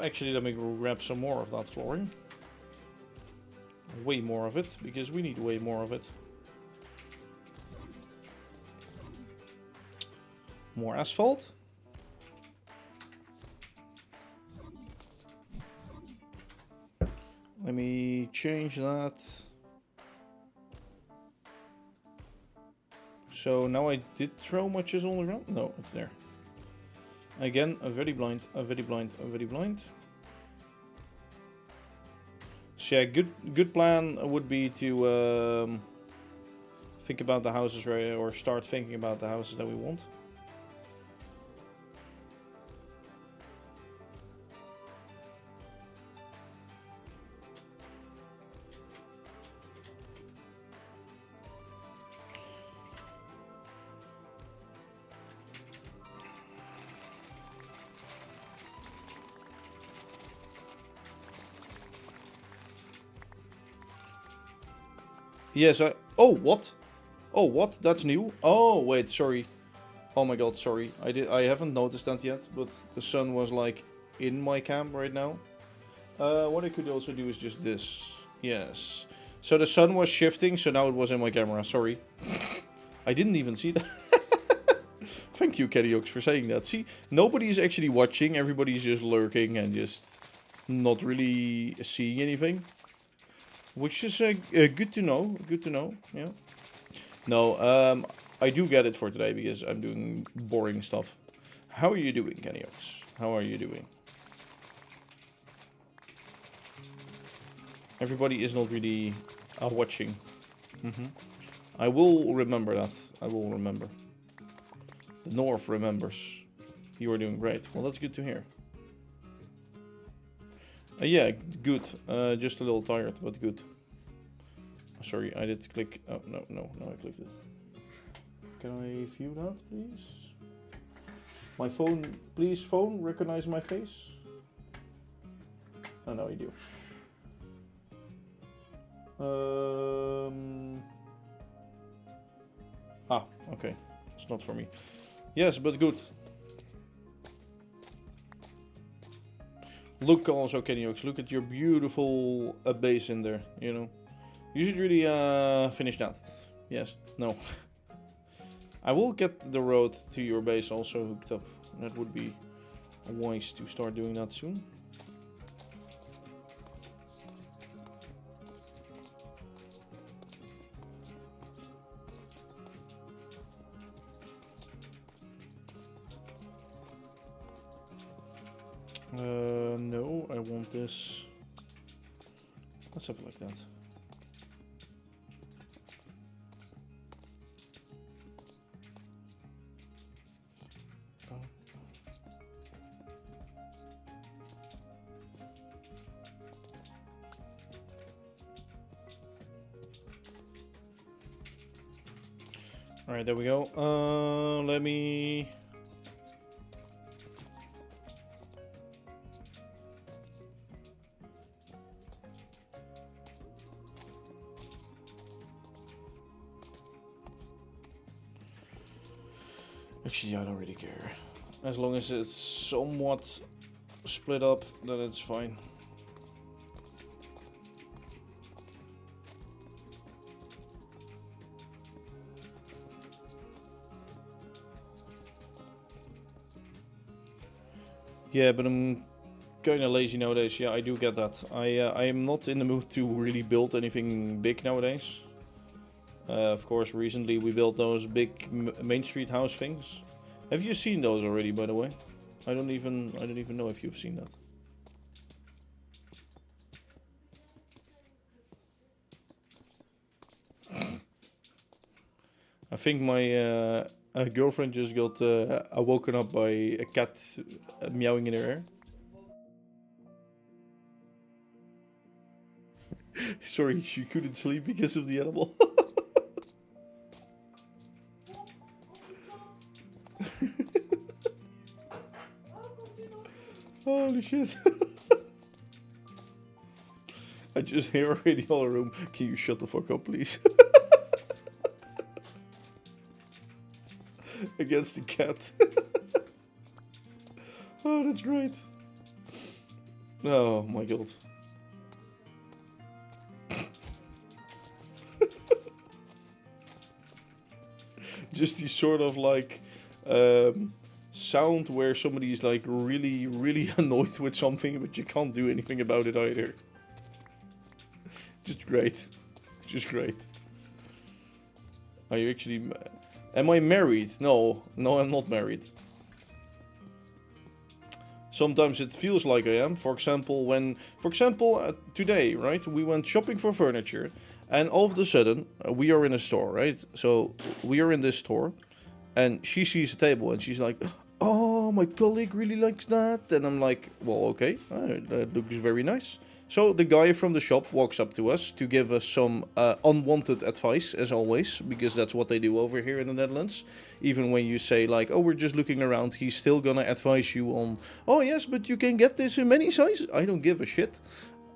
A: Actually, let me grab some more of that flooring. Way more of it, because we need way more of it. More asphalt. Let me change that. So now I did throw my chisel on the ground? No, it's there. Again, a very blind, a very blind, a very blind. So yeah, good plan would be to think about the houses, or start thinking about the houses that we want. Yes, oh, what? Oh, what? That's new? Oh, wait, sorry. Oh my god, sorry. I haven't noticed that yet, but the sun was like in my cam right now. What I could also do is just this. Yes. So the sun was shifting, so now it was in my camera. Sorry. I didn't even see that. Thank you, Cadiox, for saying that. See, nobody's actually watching. Everybody's just lurking and just not really seeing anything. Which is good to know. Good to know, yeah. No, I do get it for today because I'm doing boring stuff. How are you doing, Cadiox? How are you doing? Everybody is not really watching. I will remember that. I will remember. The North remembers. You are doing great. Well, that's good to hear. Yeah, good. Just a little tired, but good. Sorry, I did click. Oh, no, I clicked it. Can I view that, please? My phone, please, phone, recognize my face? Oh, no, you do. Ah, okay. It's not for me. Yes, but good. Look also, Kenny Oaks, look at your beautiful base in there, you know. You should really finish that. Yes. No. I will get the road to your base also hooked up. That would be wise to start doing that soon. No, I want this. Let's have it like that. Alright, there we go. Let me... Actually, I don't really care. As long as it's somewhat split up, then it's fine. Yeah, but I'm kind of lazy nowadays. Yeah, I do get that. I am not in the mood to really build anything big nowadays. Of course, recently we built those big Main Street house things. Have you seen those already, by the way? I don't even know if you've seen that. I think my girlfriend just got woken up by a cat meowing in her ear. Sorry, she couldn't sleep because of the animal. Holy shit. I just hear already all the room. Can you shut the fuck up, please? Against the cat. Oh, that's great. Oh my god. Just the sort of like sound where somebody's like really annoyed with something, but you can't do anything about it either. Just great. Just great. Are you actually... Am I married? No. No, I'm not married. Sometimes it feels like I am. For example, today, right? We went shopping for furniture. And all of a sudden, we are in a store, right? So, we are in this store. And she sees a table and she's like... Oh, my colleague really likes that. And I'm like, well, okay. That looks very nice. So the guy from the shop walks up to us to give us some unwanted advice, as always, because that's what they do over here in the Netherlands. Even when you say like, oh, we're just looking around, he's still gonna advise you on, oh yes, but you can get this in many sizes. I don't give a shit.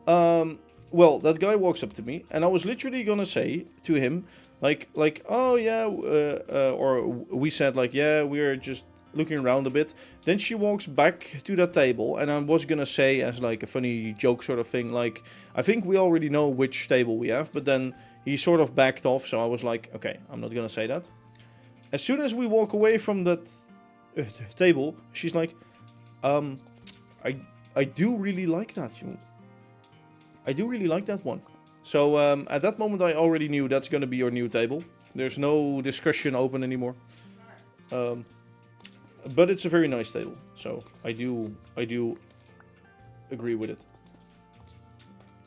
A: Well, that guy walks up to me, and I was literally gonna say to him, like, oh yeah, or we said like, yeah, we're just looking around a bit. Then she walks back to that table, and I was gonna say as like a funny joke sort of thing, like, I think we already know which table we have, but then he sort of backed off, so I was like, okay, I'm not gonna say that. As soon as we walk away from that table, she's like, I do really like that, you know. I do really like that one. So at that moment I already knew that's gonna be your new table. There's no discussion open anymore. But it's a very nice table, so I do agree with it.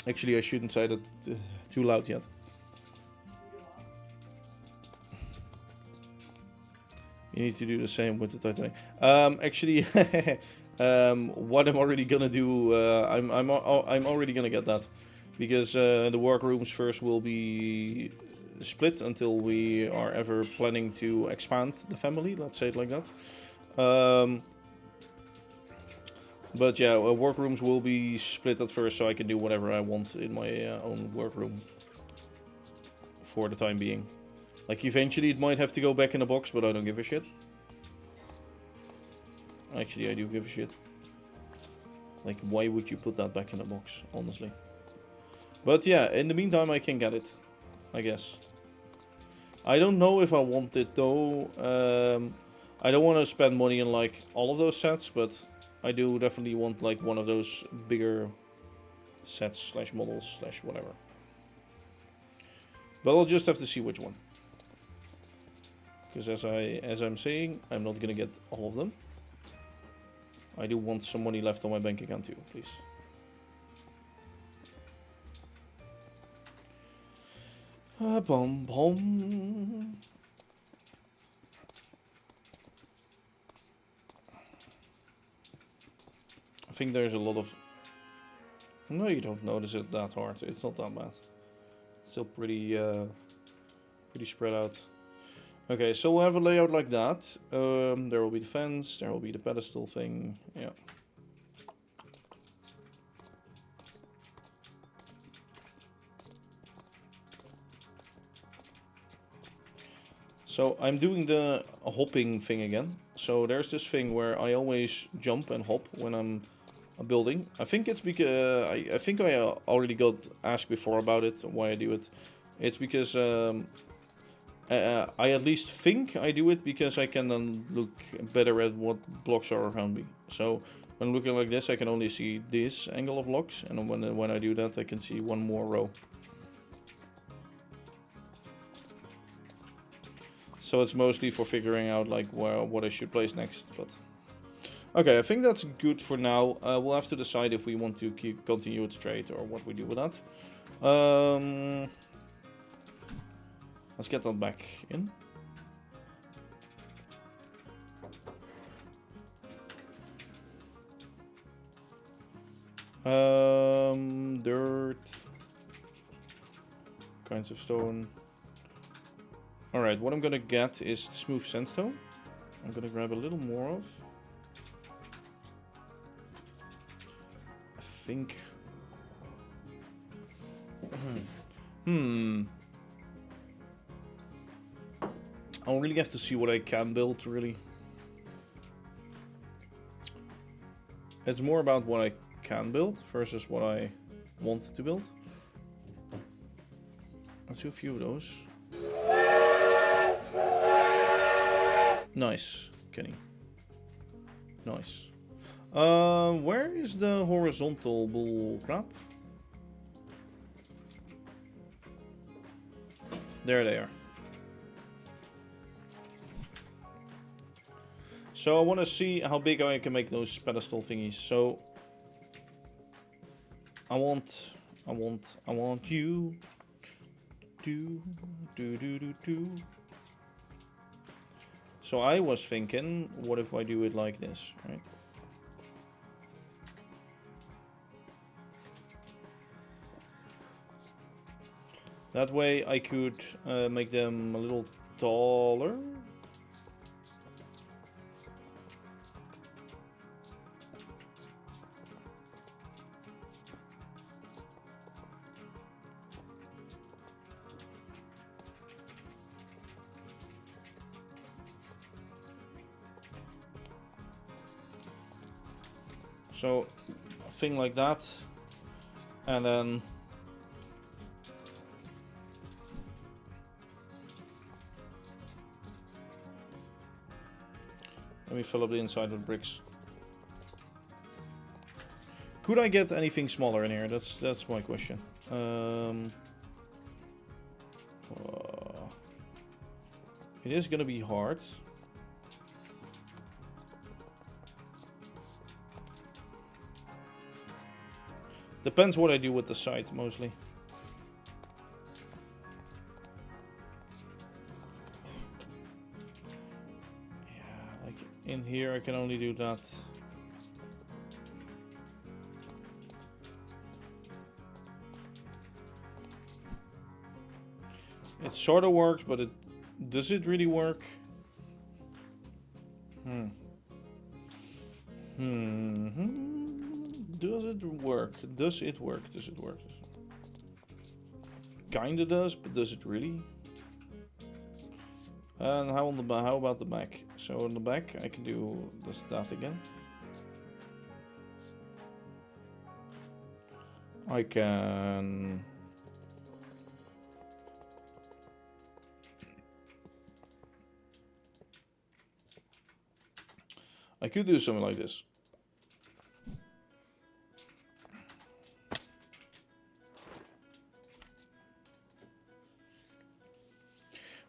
A: Actually, I shouldn't say that too loud yet. You need to do the same with the titanium. Actually, what I'm already gonna do, I'm already gonna get that, because the workrooms first will be split until we are ever planning to expand the family. Let's say it like that. But yeah, workrooms will be split at first, so I can do whatever I want in my own workroom for the time being. Like, eventually it might have to go back in the box, but I don't give a shit. Actually, I do give a shit. Like, why would you put that back in the box, honestly? But yeah, in the meantime, I can get it, I guess. I don't know if I want it, though. I don't want to spend money on, like, all of those sets, but I do definitely want, like, one of those bigger sets slash models slash whatever. But I'll just have to see which one. Because as I'm saying, I'm not gonna get all of them. I do want some money left on my bank account too, please. Bum bum. I think there's a lot of... No, you don't notice it that hard. It's not that bad. It's still pretty spread out. Okay, so we'll have a layout like that. There will be the fence, there will be the pedestal thing. Yeah. So I'm doing the hopping thing again. So there's this thing where I always jump and hop when I'm building. I think it's because I think I already got asked before about it, why I do it. It's because I at least think I do it because I can then look better at what blocks are around me. So when looking like this, I can only see this angle of blocks, and when I do that, I can see one more row. So it's mostly for figuring out like what I should place next. But okay, I think that's good for now. We'll have to decide if we want to continue it straight or what we do with that. Let's get that back in. Dirt. Kinds of stone. Alright, what I'm gonna get is smooth sandstone. I'm gonna grab a little more of. I think... I'll really have to see what I can build, really. It's more about what I can build versus what I want to build. Let's do a few of those. Nice, Kenny. Nice. Where is the horizontal bull crap? There they are. So I want to see how big I can make those pedestal thingies. So I want you. Do. So I was thinking, what if I do it like this, right? That way I could make them a little taller. So, a thing like that, and then let me fill up the inside with bricks. Could I get anything smaller in here? That's my question. It is gonna be hard. Depends what I do with the site, mostly. Yeah, like in here I can only do that. It sort of works, but does it really work? Does it work? Does it work? Does it work? Kinda does, but does it really? And how on the how about the back? So on the back, I can do that again. I can. I could do something like this.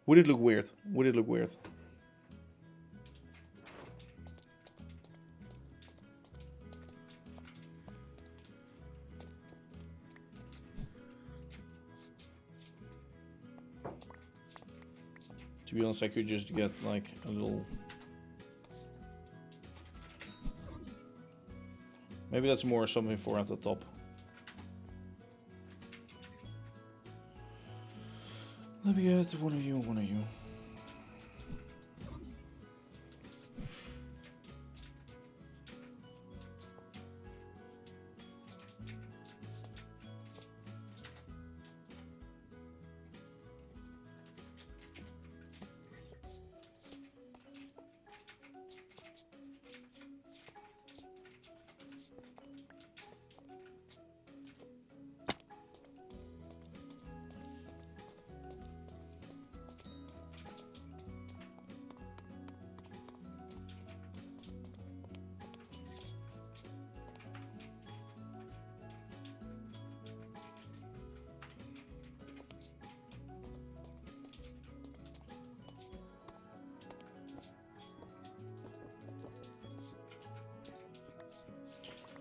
A: Would it look weird? Would it look weird? To be honest, I could just get like a little... Maybe that's more something for at the top. Let me get one of you, one of you.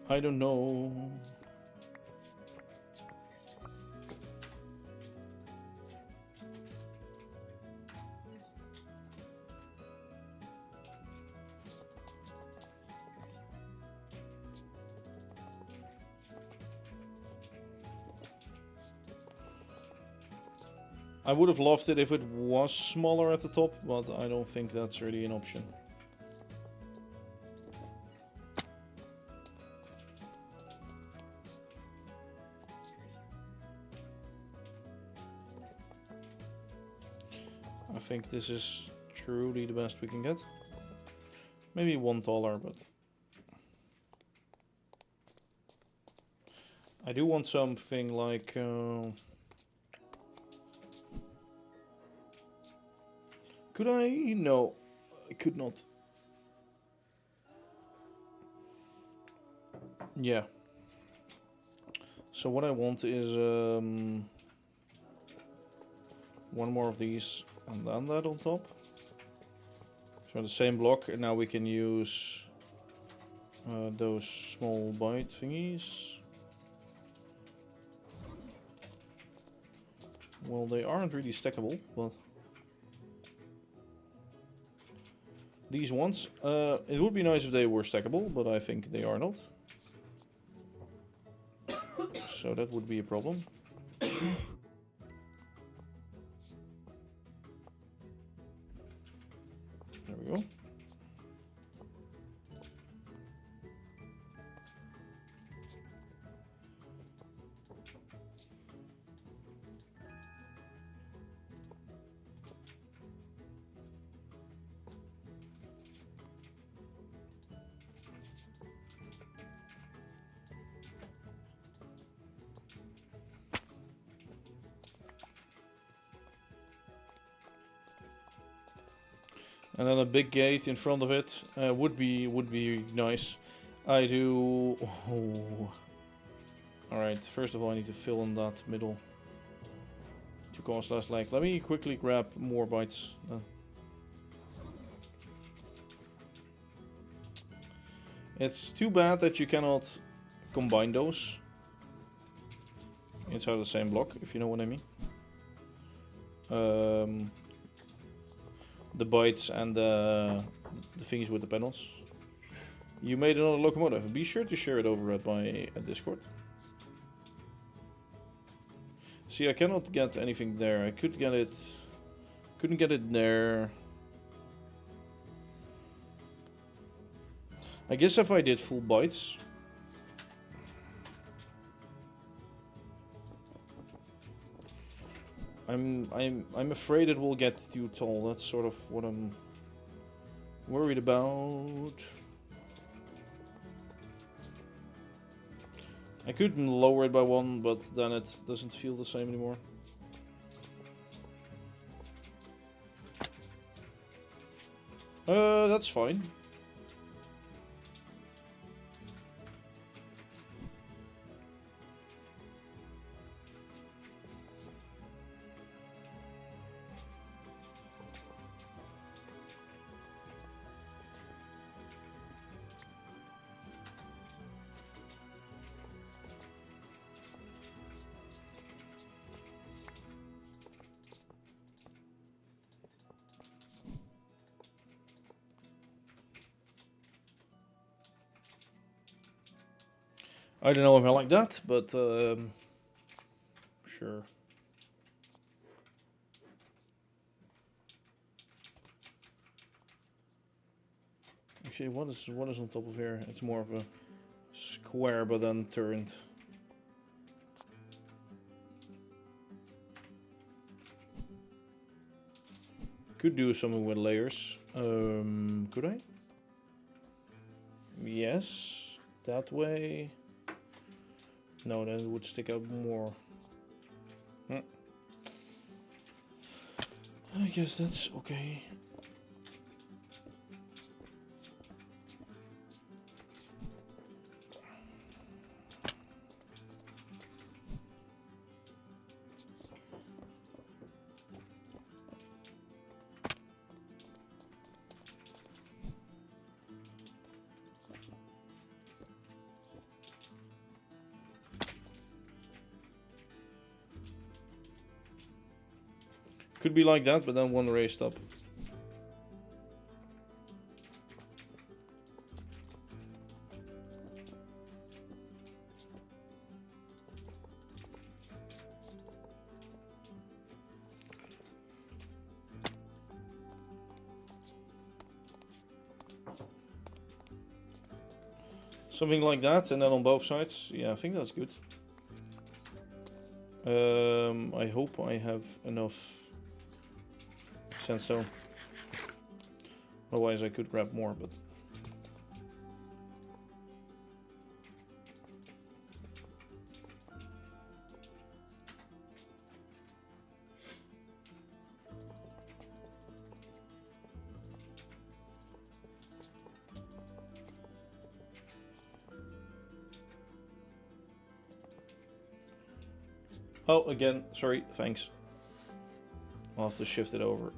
A: I don't know. I would have loved it if it was smaller at the top, but I don't think that's really an option. I think this is truly the best we can get. Maybe one taller, but... I do want something like... Could I? No, I could not. Yeah. So what I want is one more of these and then that on top. So the same block, and now we can use those small bite thingies. Well, they aren't really stackable, but... These ones, it would be nice if they were stackable, but I think they are not. So that would be a problem. There we go. And then a big gate in front of it would be nice. I do. Oh. All right. First of all, I need to fill in that middle to cause less lag. Let me quickly grab more bites. It's too bad that you cannot combine those inside the same block, if you know what I mean. The bytes and the things with the panels. You made another locomotive. Be sure to share it over at my Discord. See, I cannot get anything there. I could get it. Couldn't get it there. I guess if I did full bytes. I'm afraid it will get too tall. That's sort of what I'm worried about. I could lower it by 1, but then it doesn't feel the same anymore. That's fine. I don't know if I like that, but sure. Actually, what is on top of here? It's more of a square, but then turned. Could do something with layers. Could I? Yes, that way. No, then it would stick out more. I guess that's okay. Could be like that, but then one raised up. Something like that, and then on both sides. Yeah, I think that's good. I hope I have enough sandstone. Otherwise I could grab more, but... Oh, again, sorry, thanks. I'll have to shift it over.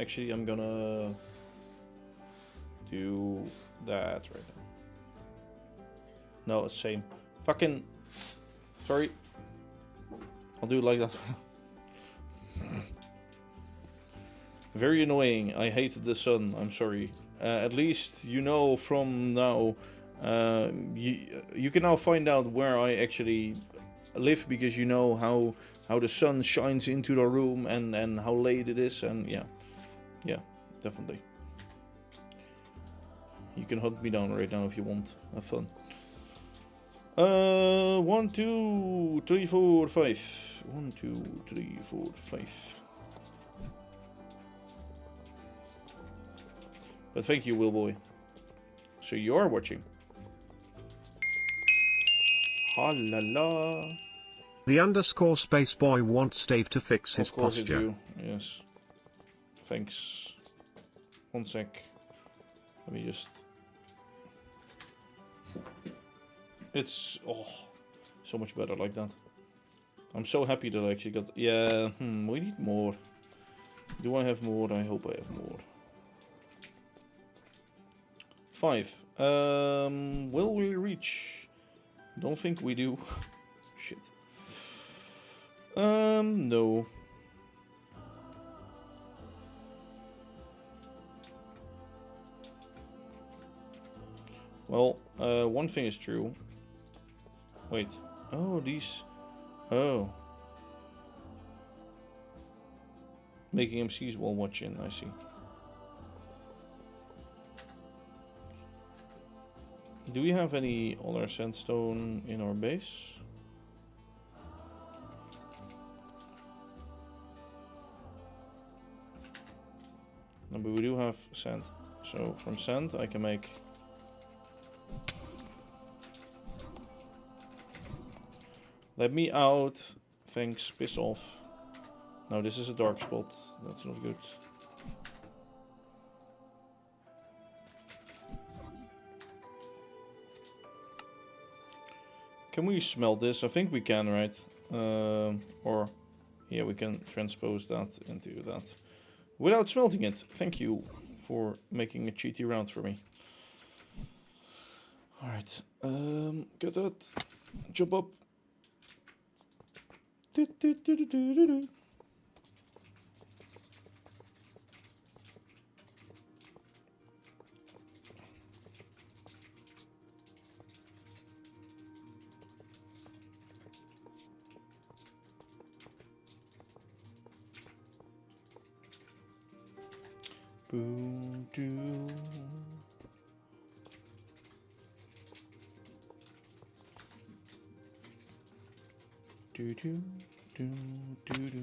A: Actually, I'm gonna do that right now. No, it's same. Fucking... Sorry. I'll do it like that. Very annoying. I hate the sun. I'm sorry. At least you know from now. You can now find out where I actually live, because you know how the sun shines into the room and how late it is, and yeah, definitely. You can hunt me down right now if you want. Have fun. 1, 2, 3, 4, 5. 1, 2, 3, 4, 5. But thank you, Willboy. So you are watching. Ha la la.
B: The underscore space boy wants Dave to fix his
A: Of course
B: posture.
A: it's you. Yes. Thanks. 1 sec. Let me just... It's... Oh, so much better like that. I'm so happy that I actually got... Yeah, we need more. Do I have more? I hope I have more. 5. Will we reach? Don't think we do. Shit. No. Well, one thing is true. Wait. Oh, these... Oh. Making MCs while watching, I see. Do we have any other sandstone in our base? But we do have sand. So from sand I can make... Let me out. Thanks, piss off. No, this is a dark spot. That's not good. Can we smelt this? I think we can, right? Or, yeah, we can transpose that into that. Without smelting it. Thank you for making a cheaty round for me. Alright, get that. Jump up. Do, do, do, do, do, do, do. Boom, doo. Do do do do do.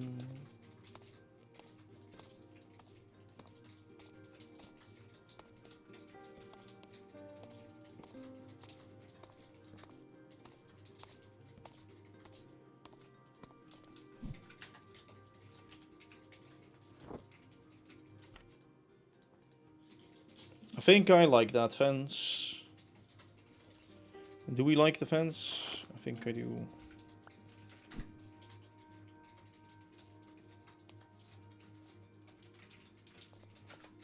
A: I think I like that fence. Do we like the fence? I think I do.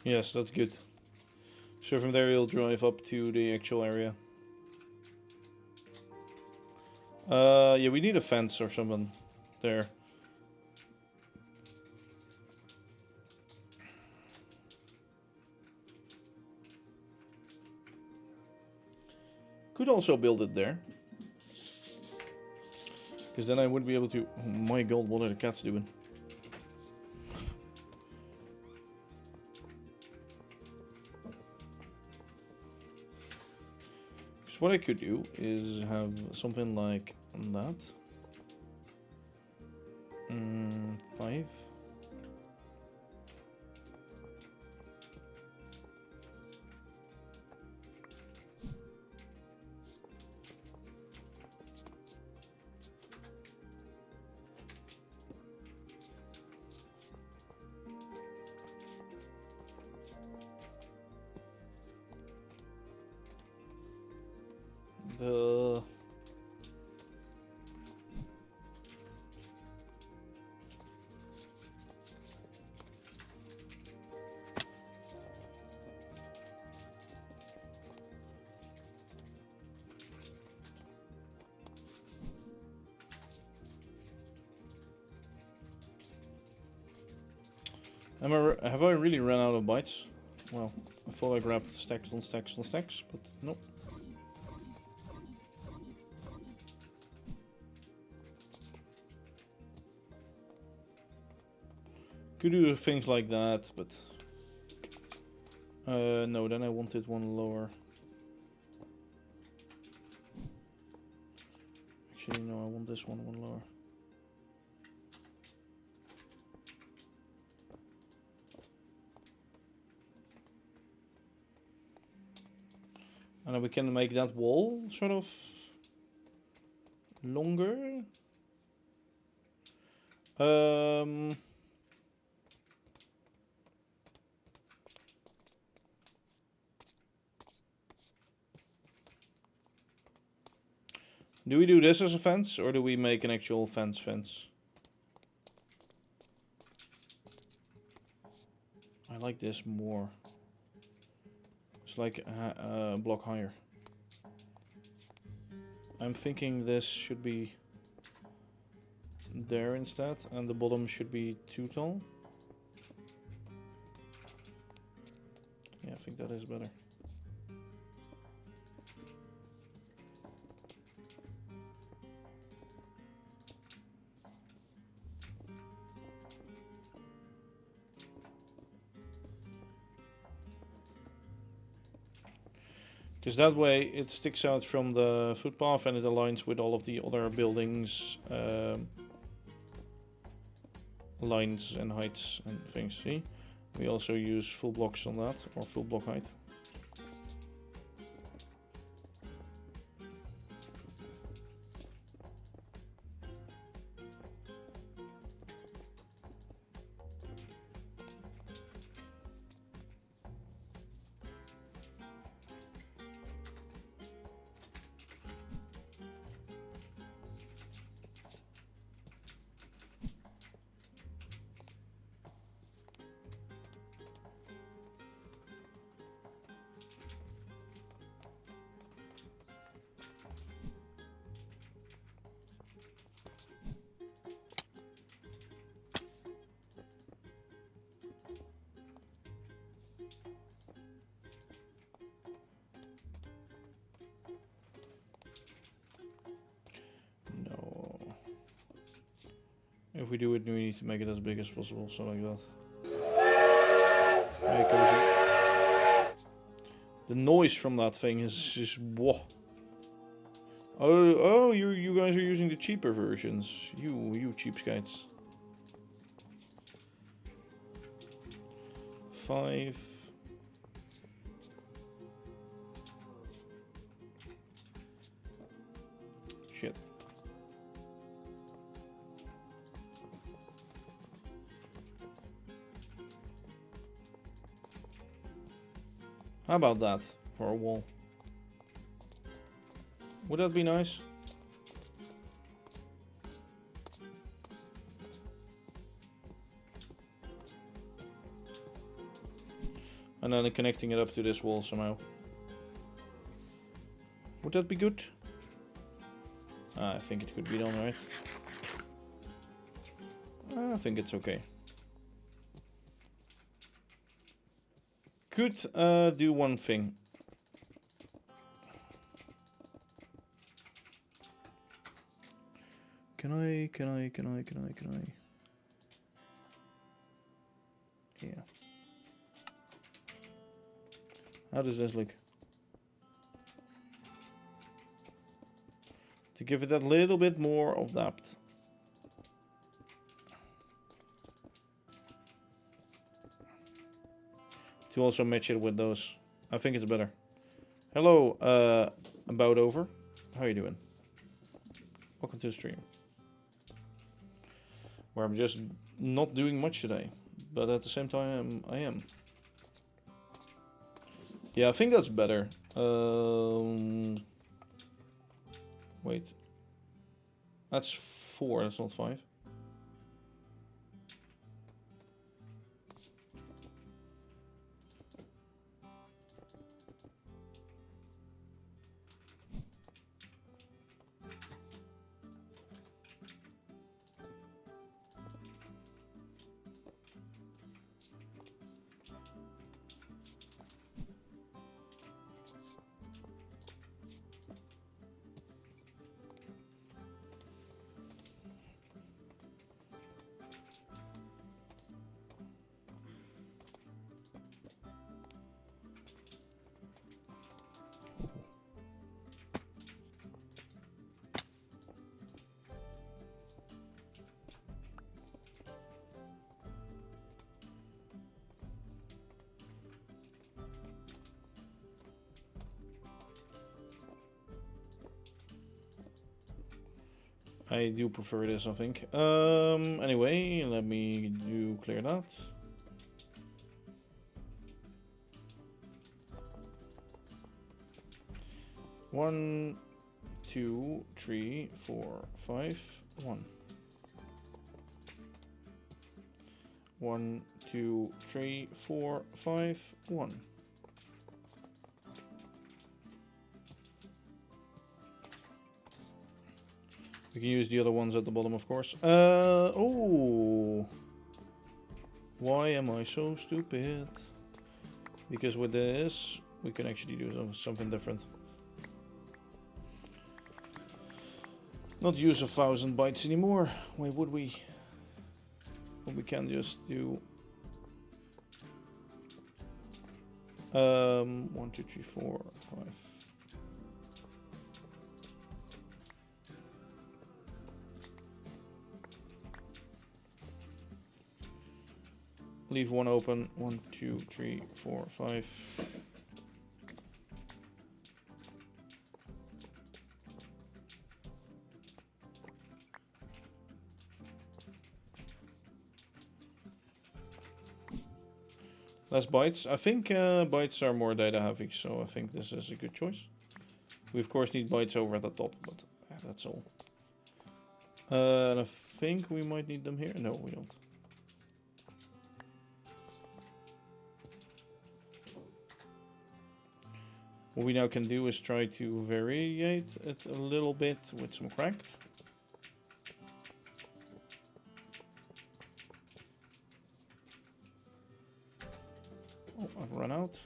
A: Yes, that's good. So from there you'll drive up to the actual area. Yeah, we need a fence or something there. Could also build it there. Because then I would be able to... Oh my god, what are the cats doing? Because what I could do is have something like that. 5. The... Have I really run out of bytes? Well, I thought I grabbed stacks on stacks on stacks, but nope. Could do things like that, but... no, then I wanted one lower. Actually, no, I want this one lower. And then we can make that wall sort of longer. Do we do this as a fence, or do we make an actual fence? I like this more. It's like a block higher. I'm thinking this should be there instead, and the bottom should be too tall. Yeah, I think that is better. Because that way it sticks out from the footpath and it aligns with all of the other buildings, lines and heights and things, see? We also use full blocks on that, or full block height. If we do it, we need to make it as big as possible, so like that. Very cozy. The noise from that thing is just whoa. Oh, you guys are using the cheaper versions. You cheapskates. 5. Shit. How about that for a wall? Would that be nice? And then connecting it up to this wall somehow. Would that be good? I think it could be done, right? I think it's okay. Could do one thing. Can I? Yeah. How does this look? To give it that little bit more of depth. To also match it with those. I think it's better. Hello, about over. How you doing? Welcome to the stream. Where I'm just not doing much today. But at the same time, I am. Yeah, I think that's better. Wait. That's 4, that's not 5. I do prefer this, I think. Anyway, let me do clear that. One, 2, 3, 4, 5, 1. 1, 2, 3, 4, 5, 1. We can use the other ones at the bottom, of course. Oh. Why am I so stupid? Because with this, we can actually do something different. Not use 1,000 bytes anymore. Why would we? Well, we can just do 1, 2, 3, 4, 5. leave one open. 1, 2, 3, 4, 5. Less bytes. I think bytes are more data heavy, so I think this is a good choice. We of course need bytes over at the top, but that's all. And I think we might need them here. No, we don't. What we now can do is try to variate it a little bit with some cracked. Oh, I've run out.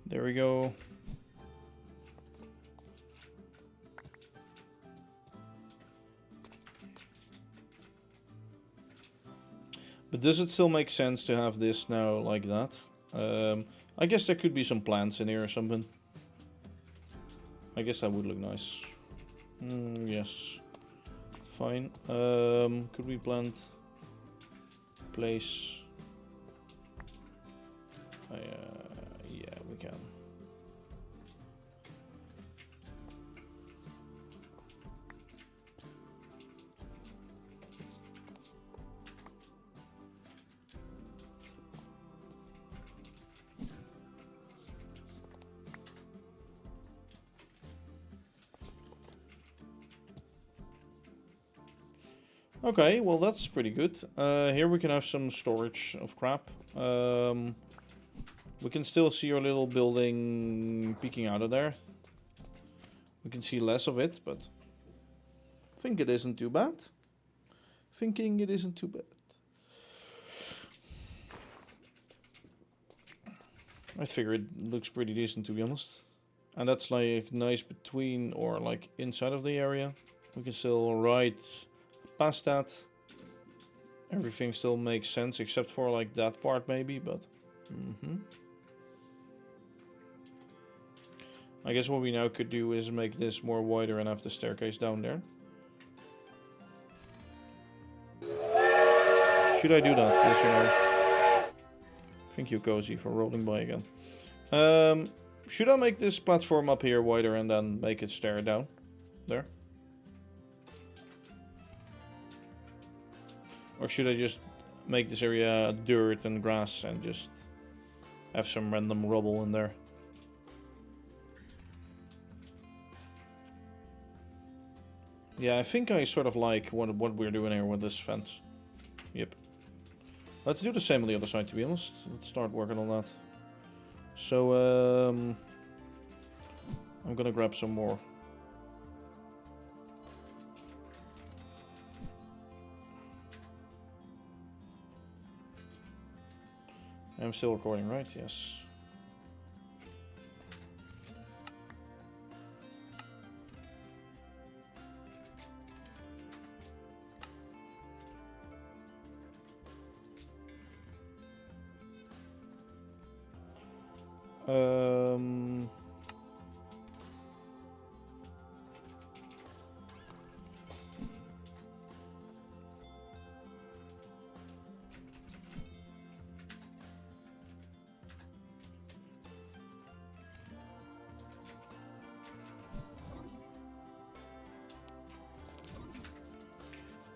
A: There we go. But does it still make sense to have this now like that? I guess there could be some plants in here or something. I guess that would look nice. Yes. Fine. Could we plant? Place. Yeah, we can. Okay, well that's pretty good. Here we can have some storage of crap. We can still see our little building peeking out of there. We can see less of it, but I think it isn't too bad. Thinking it isn't too bad. I figure it looks pretty decent, to be honest. And that's like nice between or like inside of the area. We can still ride past that. Everything still makes sense except for like that part maybe, but I guess what we now could do is make this more wider and have the staircase down there. Should I do that? Yes or no? Thank you, Cozy, for rolling by again. Should I make this platform up here wider and then make it stair down? There? Or should I just make this area dirt and grass and just have some random rubble in there? Yeah, I think I sort of like what we're doing here with this fence. Yep. Let's do the same on the other side, to be honest. Let's start working on that. So, I'm gonna grab some more. I'm still recording, right? Yes.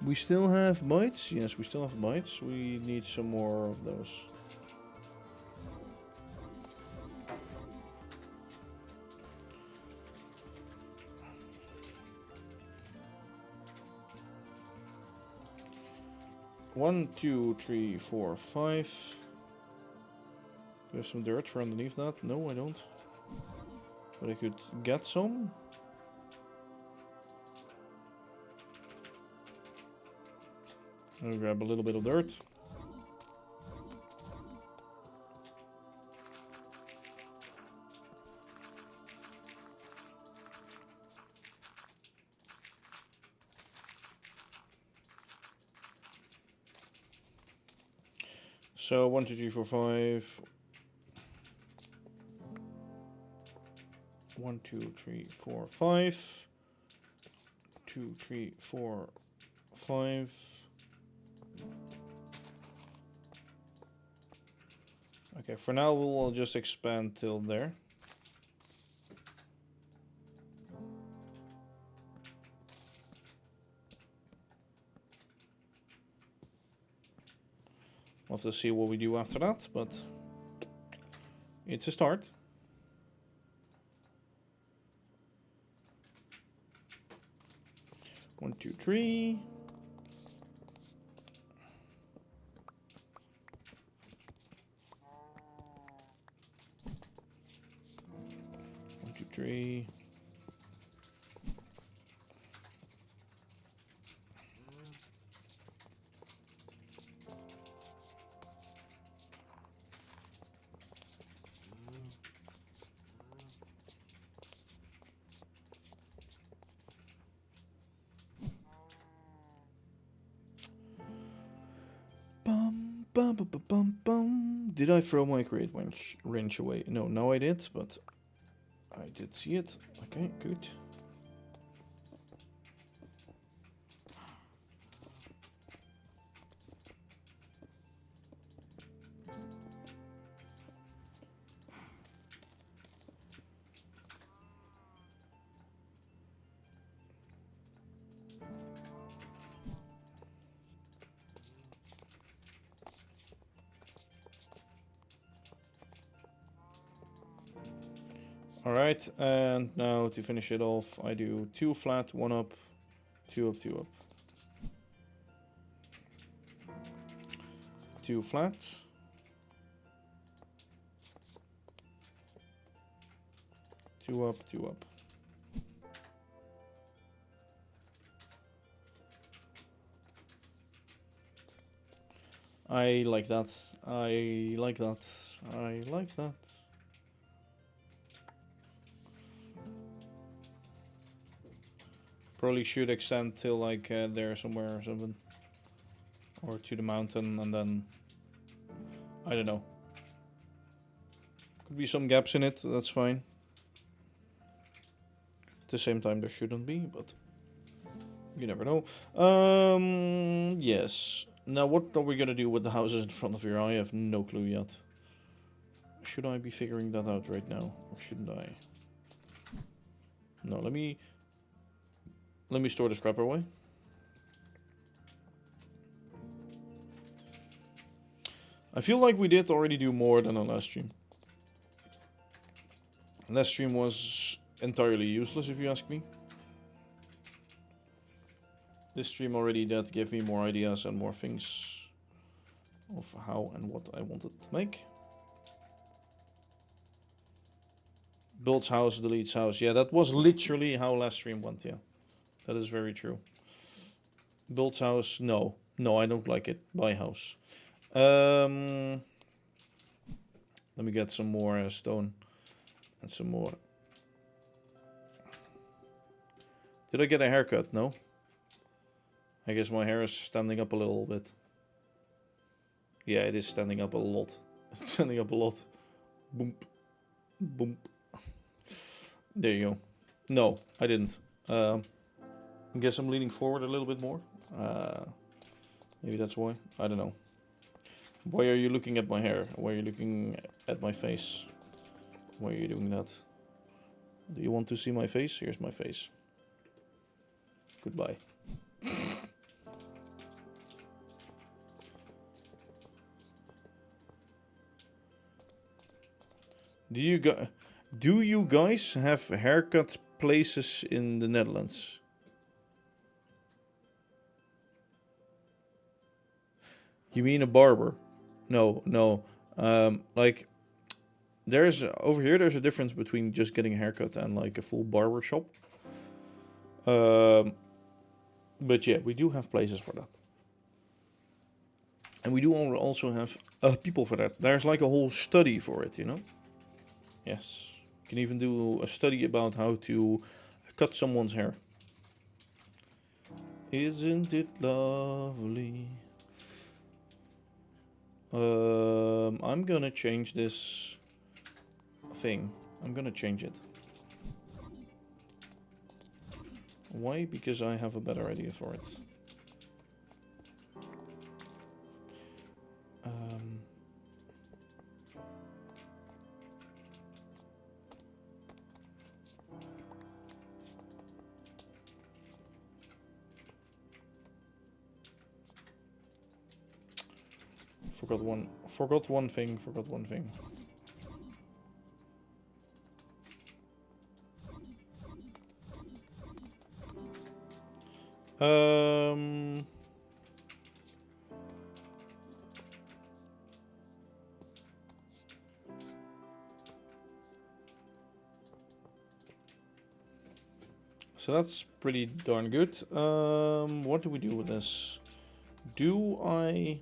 A: We still have bytes? Yes, we still have bytes. We need some more of those. One, two, three, four, five. Do I have some dirt for underneath that? No, I don't. But I could get some. I'll grab a little bit of dirt. So 1, 2, 3, 4, 5. 1, 2, 3, 4, 5. 2, 3, 4, 5. Okay, for now we'll just expand till there. We'll have to see what we do after that, but it's a start. One, two, three. One, two, three. Bum, bum, bum, bum, bum, bum. Did I throw my create wrench away? No, now I did, but I did see it. Okay, good. Alright, and now to finish it off, I do 2 flat, 1 up, 2 up, 2 up. 2 flat. Two up, 2 up. I like that. I like that. I like that. Probably should extend till like there somewhere or something. Or to the mountain and then... I don't know. Could be some gaps in it, that's fine. At the same time there shouldn't be, but... You never know. Yes. Now what are we gonna do with the houses in front of here? I have no clue yet. Should I be figuring that out right now? Or shouldn't I? No, let me store the scrapper away. I feel like we did already do more than on last stream. Last stream was entirely useless, if you ask me. This stream already did give me more ideas and more things of how and what I wanted to make. Builds house, deletes house. Yeah, that was literally how last stream went, yeah. That is very true. Builds house, no. No, I don't like it. Buy house. Let me get some more stone. And some more. Did I get a haircut? No. I guess my hair is standing up a little bit. Yeah, it is standing up a lot. It's standing up a lot. Boom. Boom. There you go. No, I didn't. I guess I'm leaning forward a little bit more. Maybe that's why. I don't know. Why are you looking at my hair? Why are you looking at my face? Why are you doing that? Do you want to see my face? Here's my face. Goodbye. Do you guys have haircut places in the Netherlands? You mean a barber? No, no. Like, there's over here. There's a difference between just getting a haircut and like a full barber shop. But yeah, we do have places for that, and we do also have people for that. There's like a whole study for it, you know. Yes, you can even do a study about how to cut someone's hair. Isn't it lovely? I'm gonna change this thing. I'm gonna change it. Why? Because I have a better idea for it. Forgot one thing. So that's pretty darn good. What do we do with this? Do I...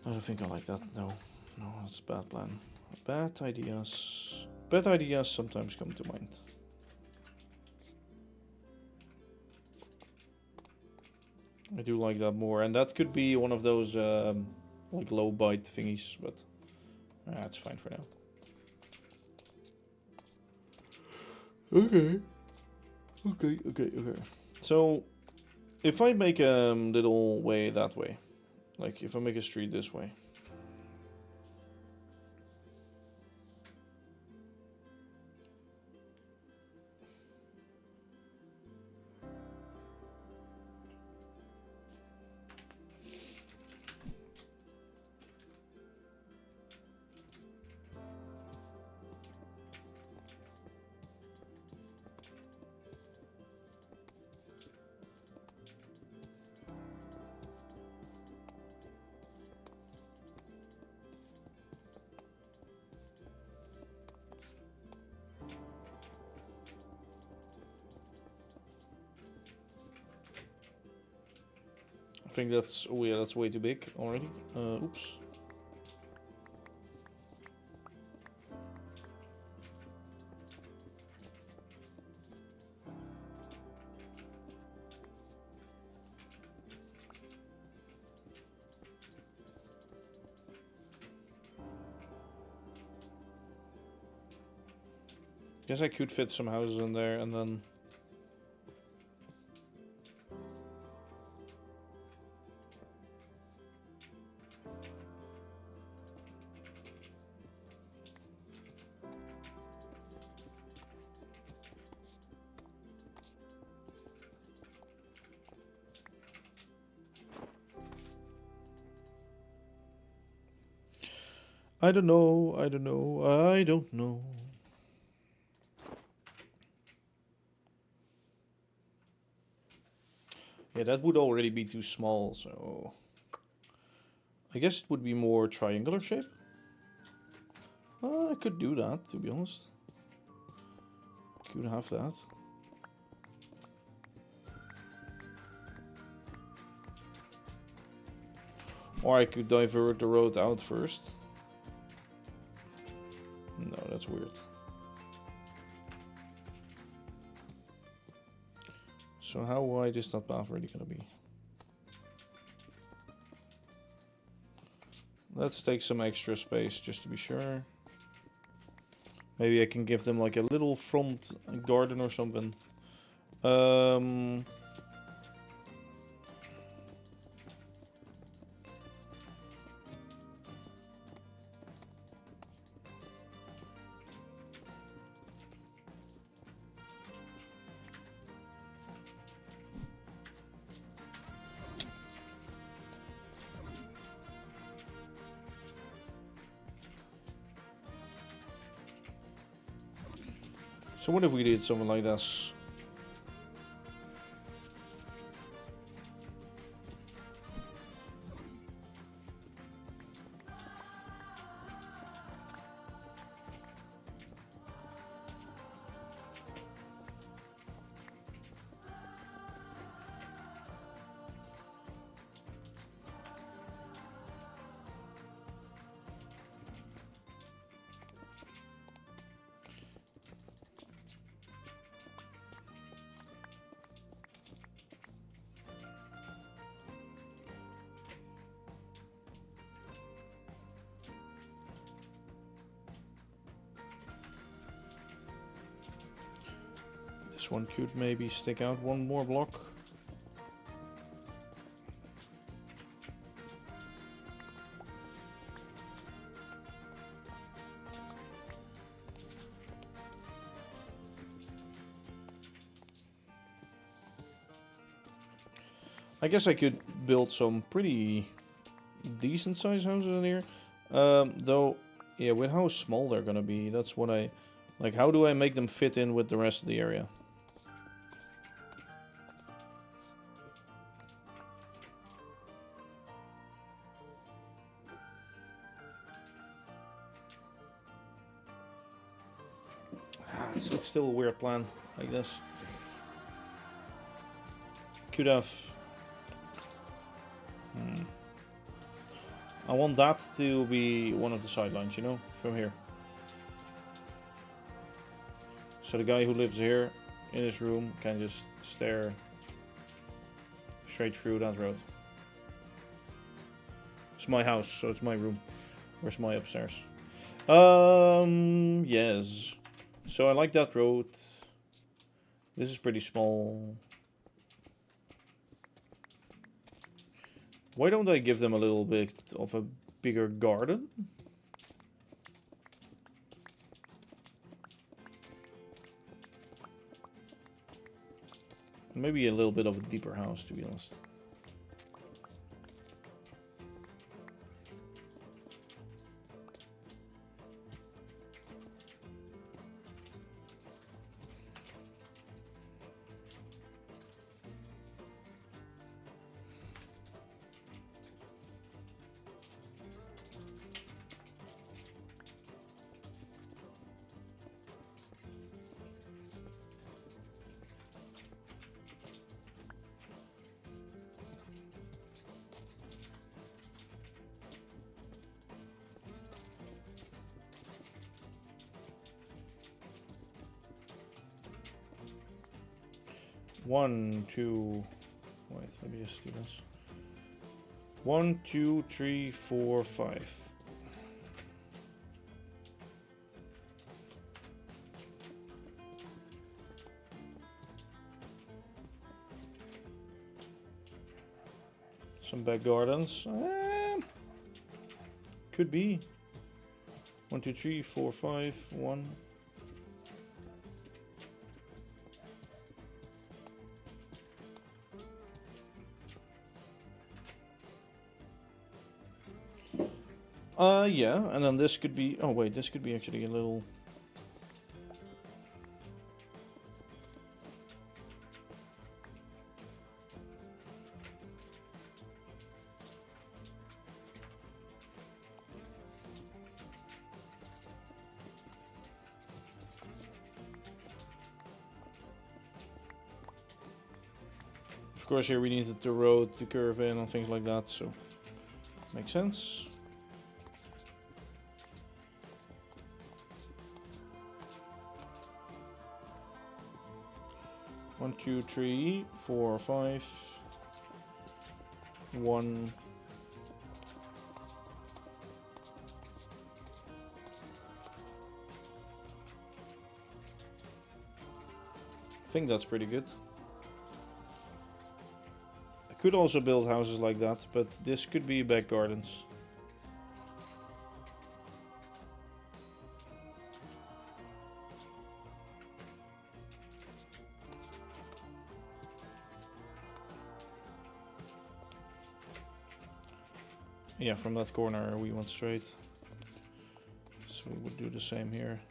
A: I don't think I like that. No, that's a bad plan. Bad ideas sometimes come to mind. I do like that more, and that could be one of those like low byte thingies, but that's fine for now. Okay. So, if I make a little way that way, like if I make a street this way. I think that's, oh yeah, that's way too big already. Oops. Guess I could fit some houses in there and then... I don't know. Yeah, that would already be too small, so... I guess it would be more triangular shape. I could do that, to be honest. Could have that. Or I could divert the road out first. No, that's weird. So how wide is that path really gonna be? Let's take some extra space just to be sure. Maybe I can give them like a little front garden or something. So what if we did something like this? This one could maybe stick out one more block. I guess I could build some pretty decent sized houses in here. Though, yeah, with how small they're gonna be, that's what I... Like, how do I make them fit in with the rest of the area? It's still a weird plan, like this. Could have... I want that to be one of the sidelines, you know, from here. So the guy who lives here in his room can just stare straight through that road. It's my house, so it's my room. Where's my upstairs? Yes. So I like that road. This is pretty small. Why don't I give them a little bit of a bigger garden? Maybe a little bit of a deeper house, to be honest. One, two, wait, let me just do this. 1, 2, 3, 4, 5. Some back gardens. Could be. 1, 2, 3, 4, 5, 1. Yeah, and then this could be... Oh, wait, this could be actually a little... Of course, here we needed the road to curve in and things like that, so... Makes sense. One, two, three, 4, 5. 1. I think that's pretty good. I could also build houses like that, but this could be back gardens. Yeah, from that corner we went straight. So we would do the same here.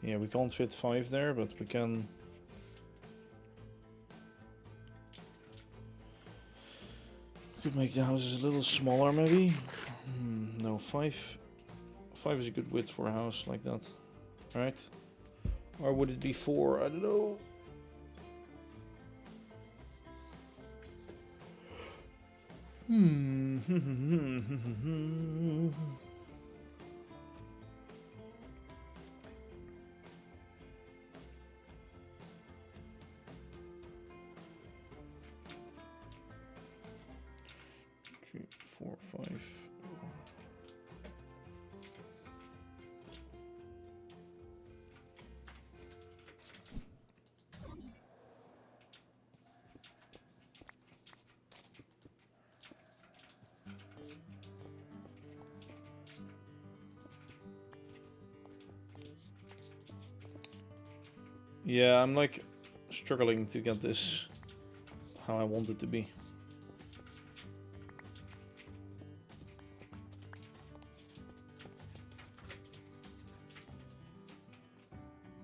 A: Yeah, we can't fit 5 there, but we can... Could make the houses a little smaller, maybe? No, 5. 5 is a good width for a house like that. Right? Or would it be 4? I don't know. 5. Yeah, I'm like struggling to get this how I want it to be.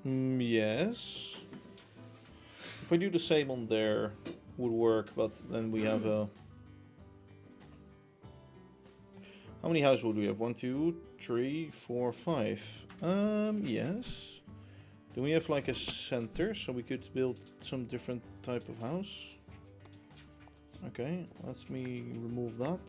A: Yes. If I do the same on there, would work, but then we have a... How many houses would we have? 1, 2, 3, 4, 5. Yes. Do we have like a center so we could build some different type of house? Okay, let me remove that.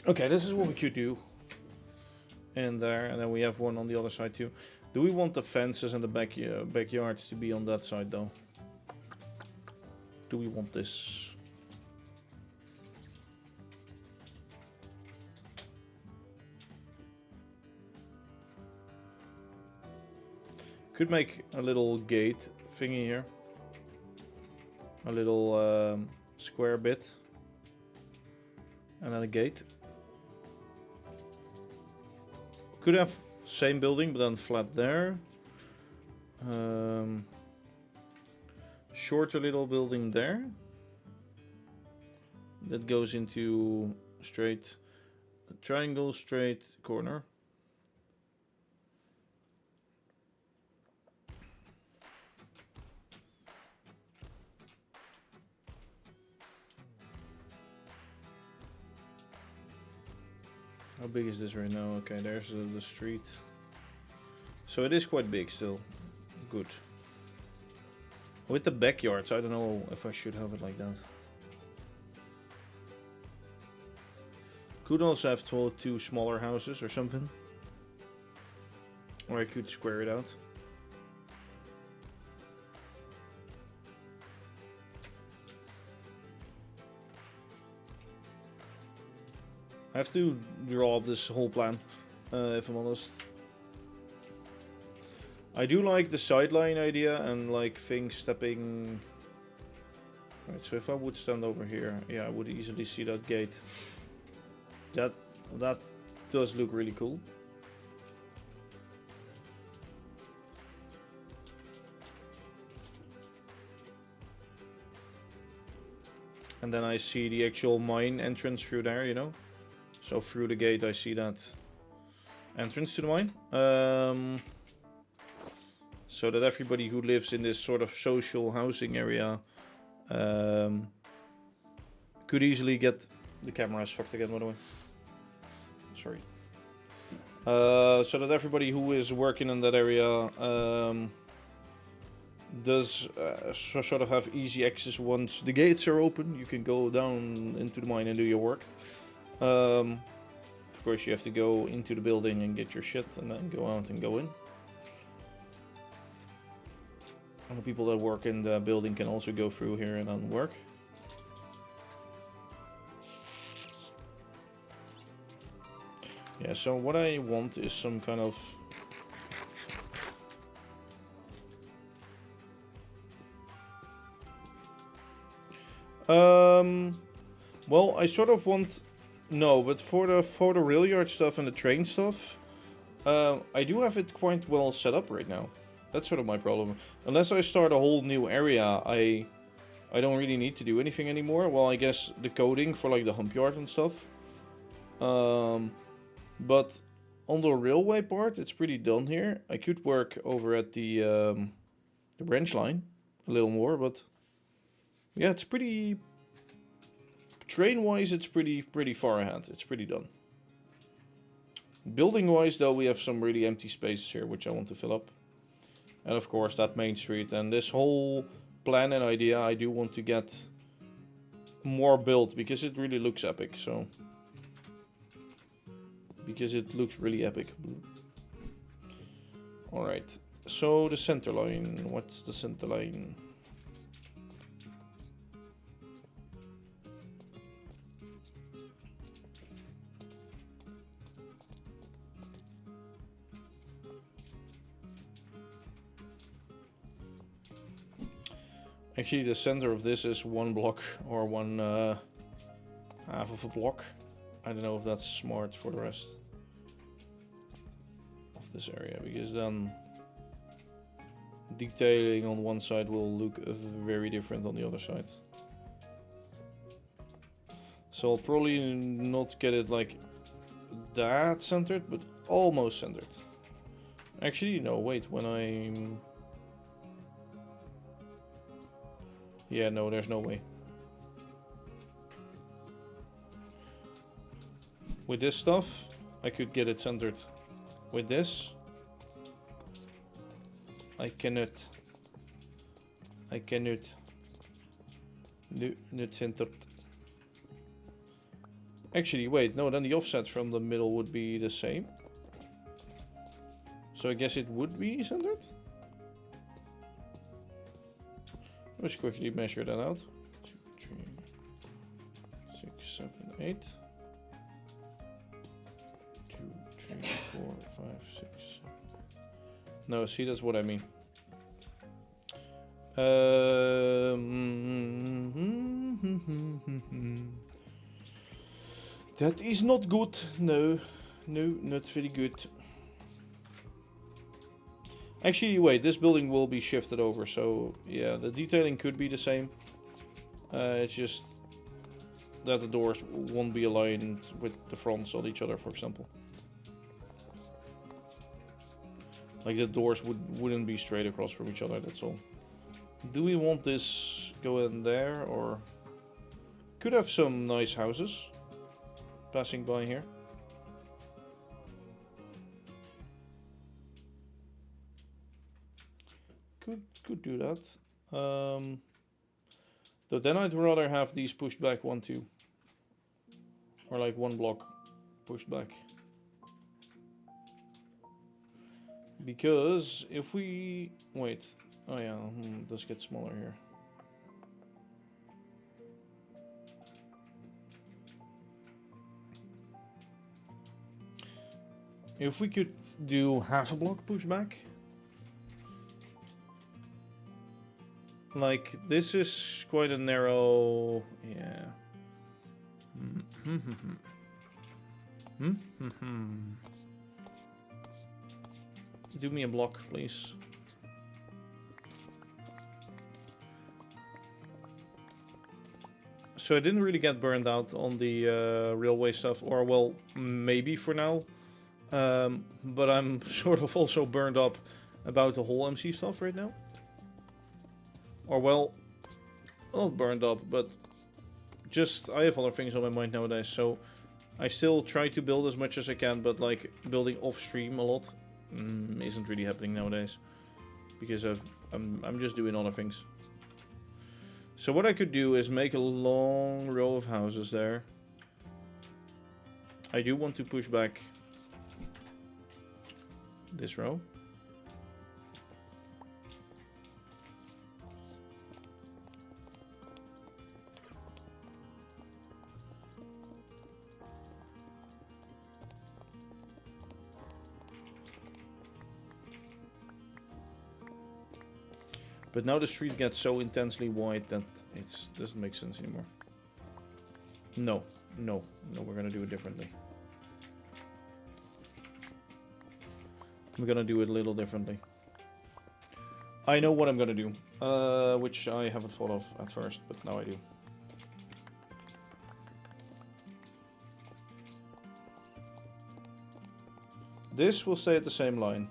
A: Okay, this is what we could do. In there, and then we have one on the other side too. Do we want the fences and the backyards to be on that side though? Do we want this? Could make a little gate thingy here. A little square bit. And then a gate. Could have same building, but then flat there. Shorter little building there. That goes into straight triangle, straight corner. How big is this right now? Okay, there's the street. So it is quite big still. Good. With the backyards, I don't know if I should have it like that. Could also have two smaller houses or something. Or I could square it out. I have to draw up this whole plan, if I'm honest. I do like the sideline idea and like things stepping... Right, so if I would stand over here, yeah, I would easily see that gate. That does look really cool. And then I see the actual mine entrance through there, you know? So through the gate I see that entrance to the mine. So that everybody who lives in this sort of social housing area could easily get... The camera is fucked again, by the way. Sorry. So that everybody who is working in that area does sort of have easy access once the gates are open. You can go down into the mine and do your work. Of course, you have to go into the building and get your shit and then go out and go in. And the people that work in the building can also go through here and then work. Yeah, so what I want is some kind of... Well, I sort of want... No, but for the rail yard stuff and the train stuff, I do have it quite well set up right now. That's sort of my problem. Unless I start a whole new area, I don't really need to do anything anymore. Well, I guess the coding for like the hump yard and stuff. But on the railway part, it's pretty done here. I could work over at the branch line a little more, but Yeah, it's pretty... Train-wise, it's pretty far ahead. It's pretty done. Building-wise, though, we have some really empty spaces here, which I want to fill up. And of course, that main street. And this whole plan and idea, I do want to get more built, because it really looks epic, so... Because it looks really epic. Alright, so the center line. What's the center line? Actually, the center of this is 1 block or one half of a block. I don't know if that's smart for the rest of this area, because then detailing on one side will look very different on the other side. So I'll probably not get it like that centered, but almost centered. Actually, no, wait, when I'm... Yeah, no, there's no way. With this stuff, I could get it centered. With this, I cannot. I cannot. No, not centered. Actually, wait, no, then the offset from the middle would be the same. So I guess it would be centered? Let's quickly measure that out. 2, 3, 6, 7, 8. 2, 3, 4, 5, 6, 7. No, see, that's what I mean. That is not good. No, no, not very good. Actually, wait, this building will be shifted over, so yeah, the detailing could be the same. It's just that the doors won't be aligned with the fronts on each other, for example. Like the doors wouldn't be straight across from each other, that's all. Do we want this going there, or... Could have some nice houses passing by here. Could do that. Though then I'd rather have these pushed back 1, 2. Or like 1 block pushed back. Because if we... Wait. Oh yeah, it does get smaller here. If we could do half a block pushback. Like, this is quite a narrow... Yeah. Do me a block, please. So I didn't really get burned out on the railway stuff, or well, maybe for now. But I'm sort of also burned up about the whole MC stuff right now. Or well, not burned up, but just I have other things on my mind nowadays, so I still try to build as much as I can, but like building off stream a lot isn't really happening nowadays, because I'm just doing other things. So what I could do is make a long row of houses there. I do want to push back this row. But now the street gets so intensely wide that it doesn't make sense anymore. No, we're gonna do it differently. I'm gonna do it a little differently. I know what I'm gonna do, which I haven't thought of at first, but now I do. This will stay at the same line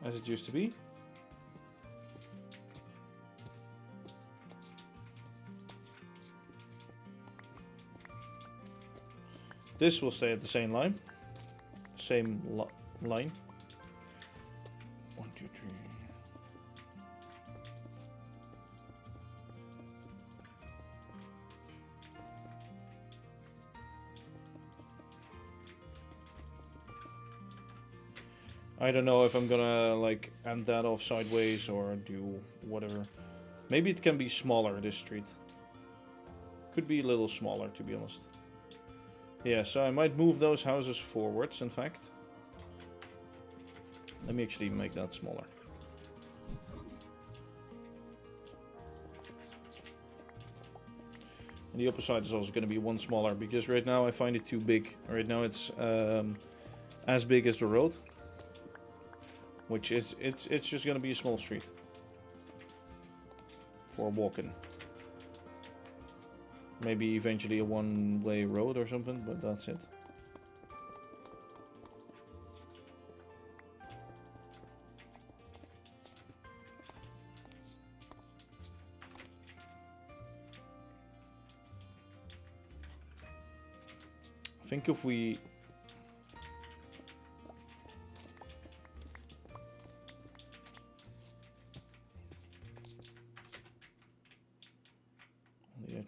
A: as it used to be. This will stay at the same line. Same line. 1, 2, 3. I don't know if I'm gonna like end that off sideways or do whatever. Maybe it can be smaller, this street. Could be a little smaller, to be honest. Yeah, so I might move those houses forwards, in fact. Let me actually make that smaller. And the upper side is also going to be one smaller, because right now I find it too big. Right now it's as big as the road. Which is, it's just going to be a small street. For walking. Maybe eventually a one-way road or something, but that's it. I think if we...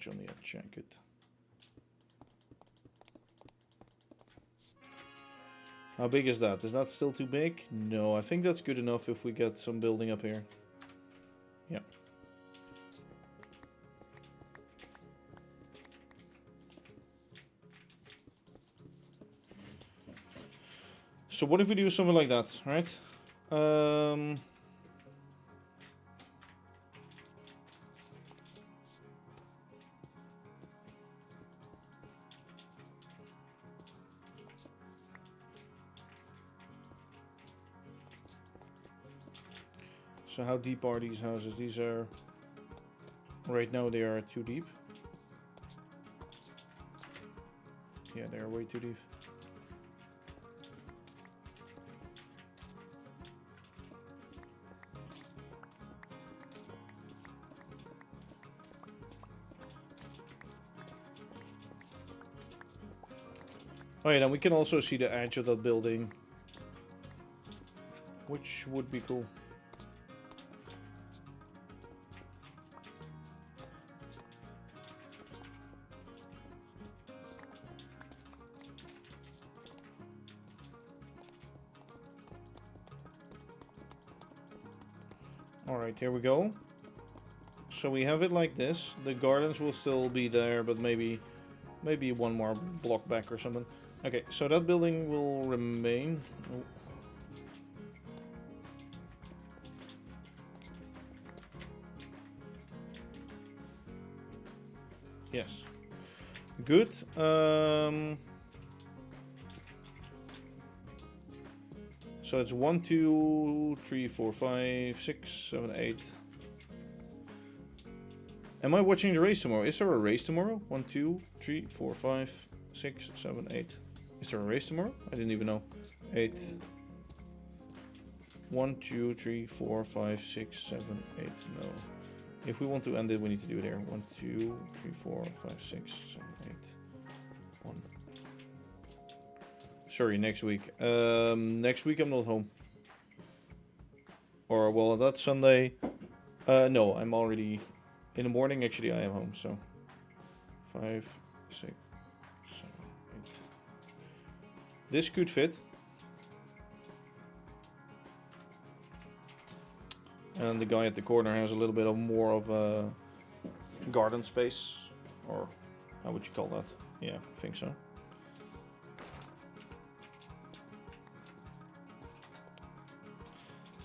A: on the edge, check it. How big is that? Is that still too big? No, I think that's good enough if we get some building up here. Yeah. So what if we do something like that, right? So how deep are these houses? These are... Right now they are too deep. Yeah, they are way too deep. Oh yeah, then we can also see the edge of that building. Which would be cool. Alright, here we go. So we have it like this. The gardens will still be there, but maybe one more block back or something. Okay, so that building will remain. Oh. Yes. Good. So it's 1, 2, 3, 4, 5, 6, 7, 8. Am I watching the race tomorrow? Is there a race tomorrow? 1, 2, 3, 4, 5, 6, 7, 8. Is there a race tomorrow? I didn't even know. 8. 1, 2, 3, 4, 5, 6, 7, 8. No. If we want to end it, we need to do it here. 1, 2, 3, 4, 5, 6, 7, 8. 1. Sorry, next week. Next week I'm not home. Or, well, that's Sunday. No, I'm already... In the morning, actually, I am home, so... 5, 6, 7, 8. This could fit. And the guy at the corner has a little bit of more of a garden space. Or, how would you call that? Yeah, I think so.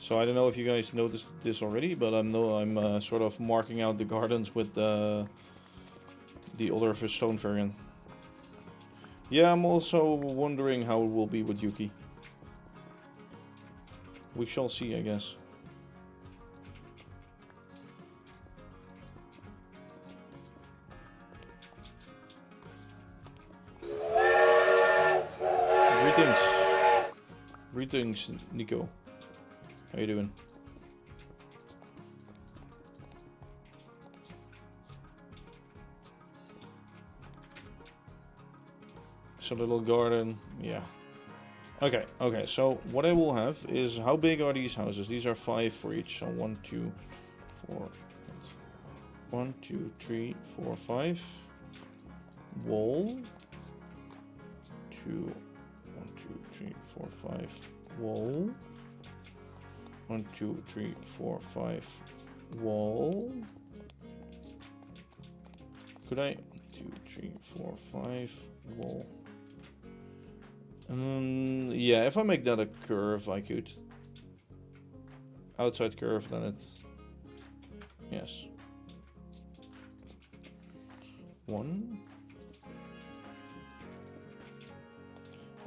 A: So I don't know if you guys noticed this already, but I'm sort of marking out the gardens with the older stone variant. Yeah, I'm also wondering how it will be with Yuki. We shall see, I guess. Greetings, Nico. How you doing? So little garden, yeah. Okay, okay, so what I will have is, how big are these houses? These are 5 for each, so 1, 2, 4, 1, 2, 3, 4, 5. Wall. 2, 1, 2, 3, 4, 5. Wall. 1, 2, 3, 4, 5. Wall. Could I? 1, 2, 3, 4, 5. Wall. Yeah, if I make that a curve, I could. Outside curve, then it. Yes. 1.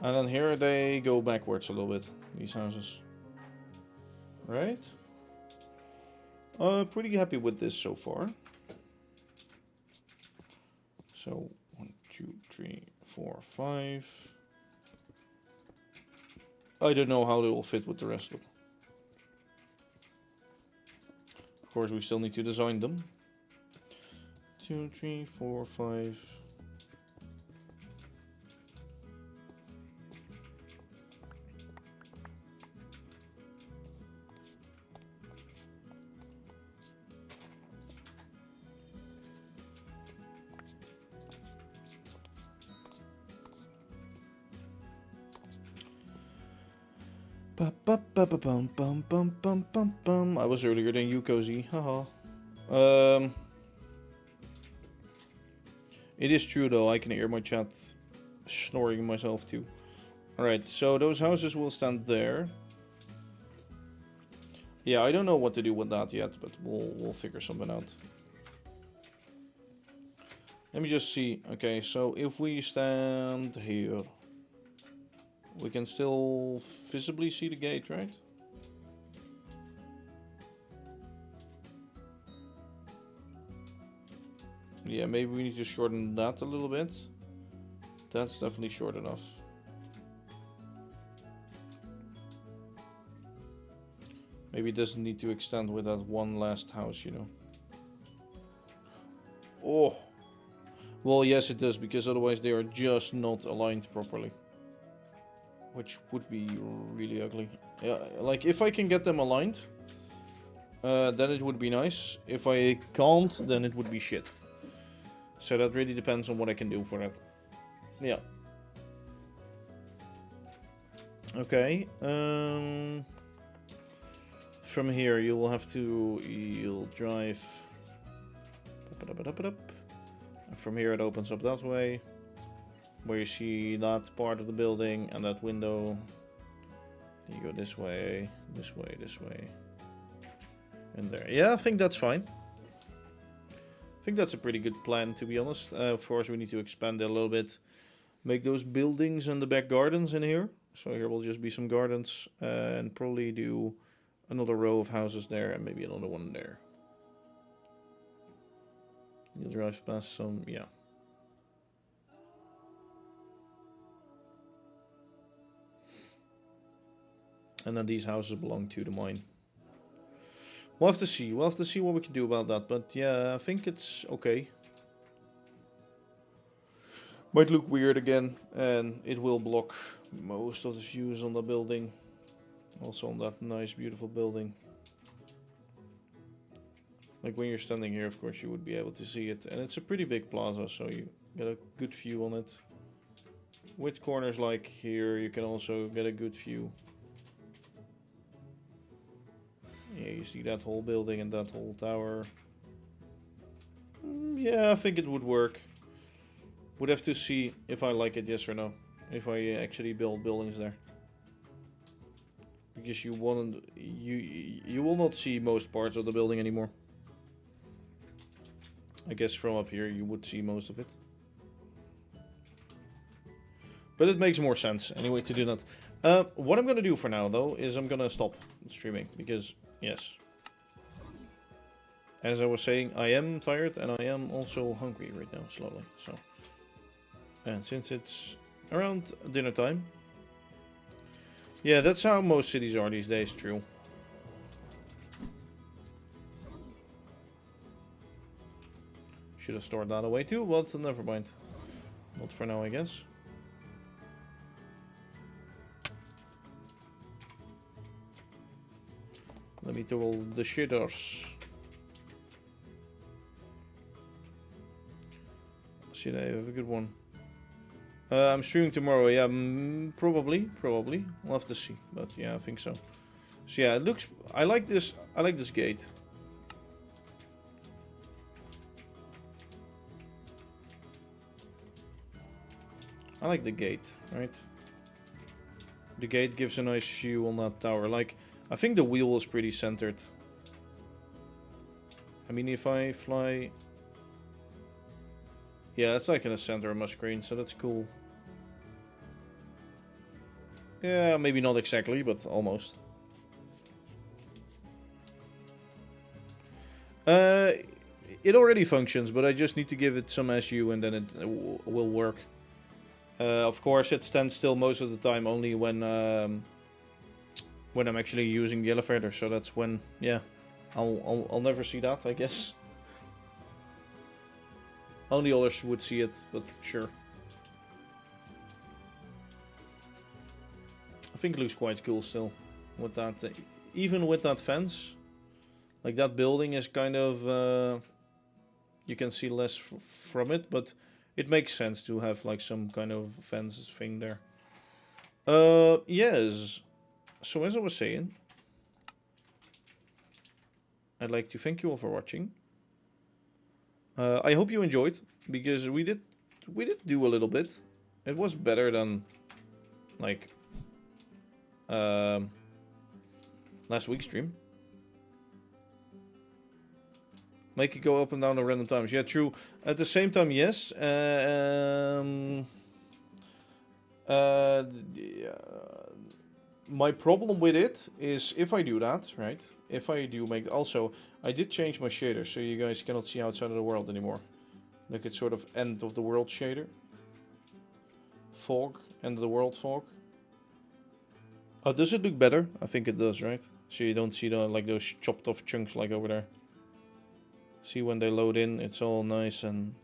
A: And then here they go backwards a little bit, these houses. Right? Pretty happy with this so far. So 1, 2, 3, 4, 5. I don't know how they will fit with the rest of it. Of course, we still need to design them. 2, 3, 4, 5. I was earlier than you, Cozy. Haha. It is true though, I can hear my chat snoring myself too. Alright, so those houses will stand there. Yeah, I don't know what to do with that yet, but we'll figure something out. Let me just see. Okay, so if we stand here, we can still visibly see the gate, right? Yeah, maybe we need to shorten that a little bit. That's definitely short enough. Maybe it doesn't need to extend with that one last house, you know. Oh. Well, yes it does, because otherwise they are just not aligned properly. Which would be really ugly. Yeah, like if I can get them aligned, then it would be nice. If I can't, then it would be shit. So that really depends on what I can do for that. Yeah. Okay. From here you will have to... You'll drive... And from here it opens up that way. Where you see that part of the building and that window. You go this way, this way, this way. And there. Yeah, I think that's fine. I think that's a pretty good plan, to be honest. Of course, we need to expand it a little bit. Make those buildings and the back gardens in here. So here will just be some gardens. And probably do another row of houses there and maybe another one there. You'll drive past some, yeah. And then these houses belong to the mine. We'll have to see. We'll have to see what we can do about that. But yeah, I think it's okay. Might look weird again. And it will block most of the views on the building. Also on that nice, beautiful building. Like when you're standing here, of course, you would be able to see it. And it's a pretty big plaza, so you get a good view on it. With corners like here, you can also get a good view. Yeah, you see that whole building and that whole tower. Yeah, I think it would work. Would have to see if I like it, yes or no. If I actually build buildings there. Because you will not see most parts of the building anymore. I guess from up here you would see most of it. But it makes more sense anyway to do that. What I'm gonna do for now though is I'm gonna stop streaming because yes. As I was saying, I am tired and I am also hungry right now, slowly. So, and since it's around dinner time, yeah, that's how most cities are these days. True. Should have stored that away too, but never mind. Not for now, I guess. all the shitters. Should I have a good one? I'm streaming tomorrow. Yeah, probably. We'll have to see, but yeah, I think so. So yeah, it looks. I like this. I like this gate. I like the gate, right? The gate gives a nice view on that tower. Like, I think the wheel is pretty centered. I mean, if I fly... Yeah, it's like in the center of my screen, so that's cool. Yeah, maybe not exactly, but almost. It already functions, but I just need to give it some SU and then it will work. Of course, it stands still most of the time, only when I'm actually using the elevator. So that's when, yeah, I'll never see that, I guess. Only others would see it, but sure. I think it looks quite cool still, with that. Even with that fence, like that building is kind of, you can see less from it, but. It makes sense to have like some kind of fence thing there. Yes. So as I was saying, I'd like to thank you all for watching. I hope you enjoyed, because we did do a little bit. It was better than like last week's stream. Make it go up and down at random times. Yeah, true. At the same time, yes. My problem with it is if I do that, right? If I do make... Also, I did change my shader, so you guys cannot see outside of the world anymore. Like it's sort of end of the world shader. Fog. End of the world fog. Oh, does it look better? I think it does, right? So you don't see the like those chopped off chunks like over there. See, when they load in, it's all nice and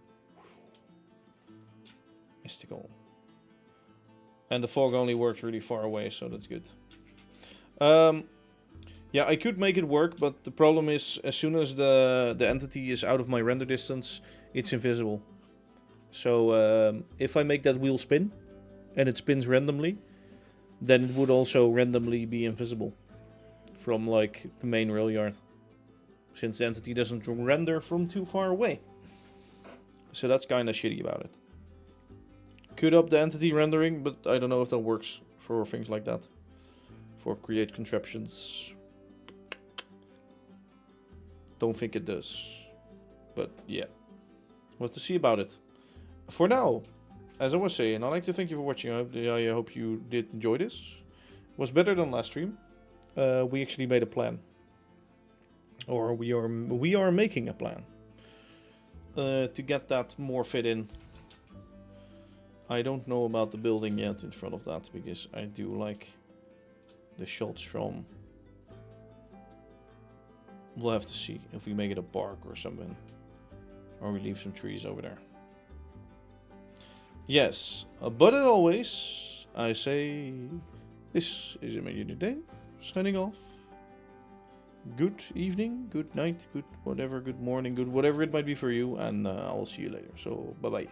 A: mystical. And the fog only works really far away, so that's good. Yeah, I could make it work, but the problem is, as soon as the entity is out of my render distance, it's invisible. So if I make that wheel spin, and it spins randomly, then it would also randomly be invisible from like the main rail yard. Since the entity doesn't render from too far away. So that's kind of shitty about it. Could up the entity rendering, but I don't know if that works for things like that. For create contraptions. Don't think it does. But yeah. We'll have to see about it. For now, as I was saying, I'd like to thank you for watching. I hope you did enjoy this. It was better than last stream. We actually made a plan. Or we are making a plan to get that more fit in. I don't know about the building yet in front of that, because I do like the shots from... We'll have to see if we make it a park or something. Or we leave some trees over there. Yes, but as always, I say, this is ImagineerDave signing off. Good evening, good night, good whatever, good morning, good whatever it might be for you, and I'll see you later. So, bye-bye.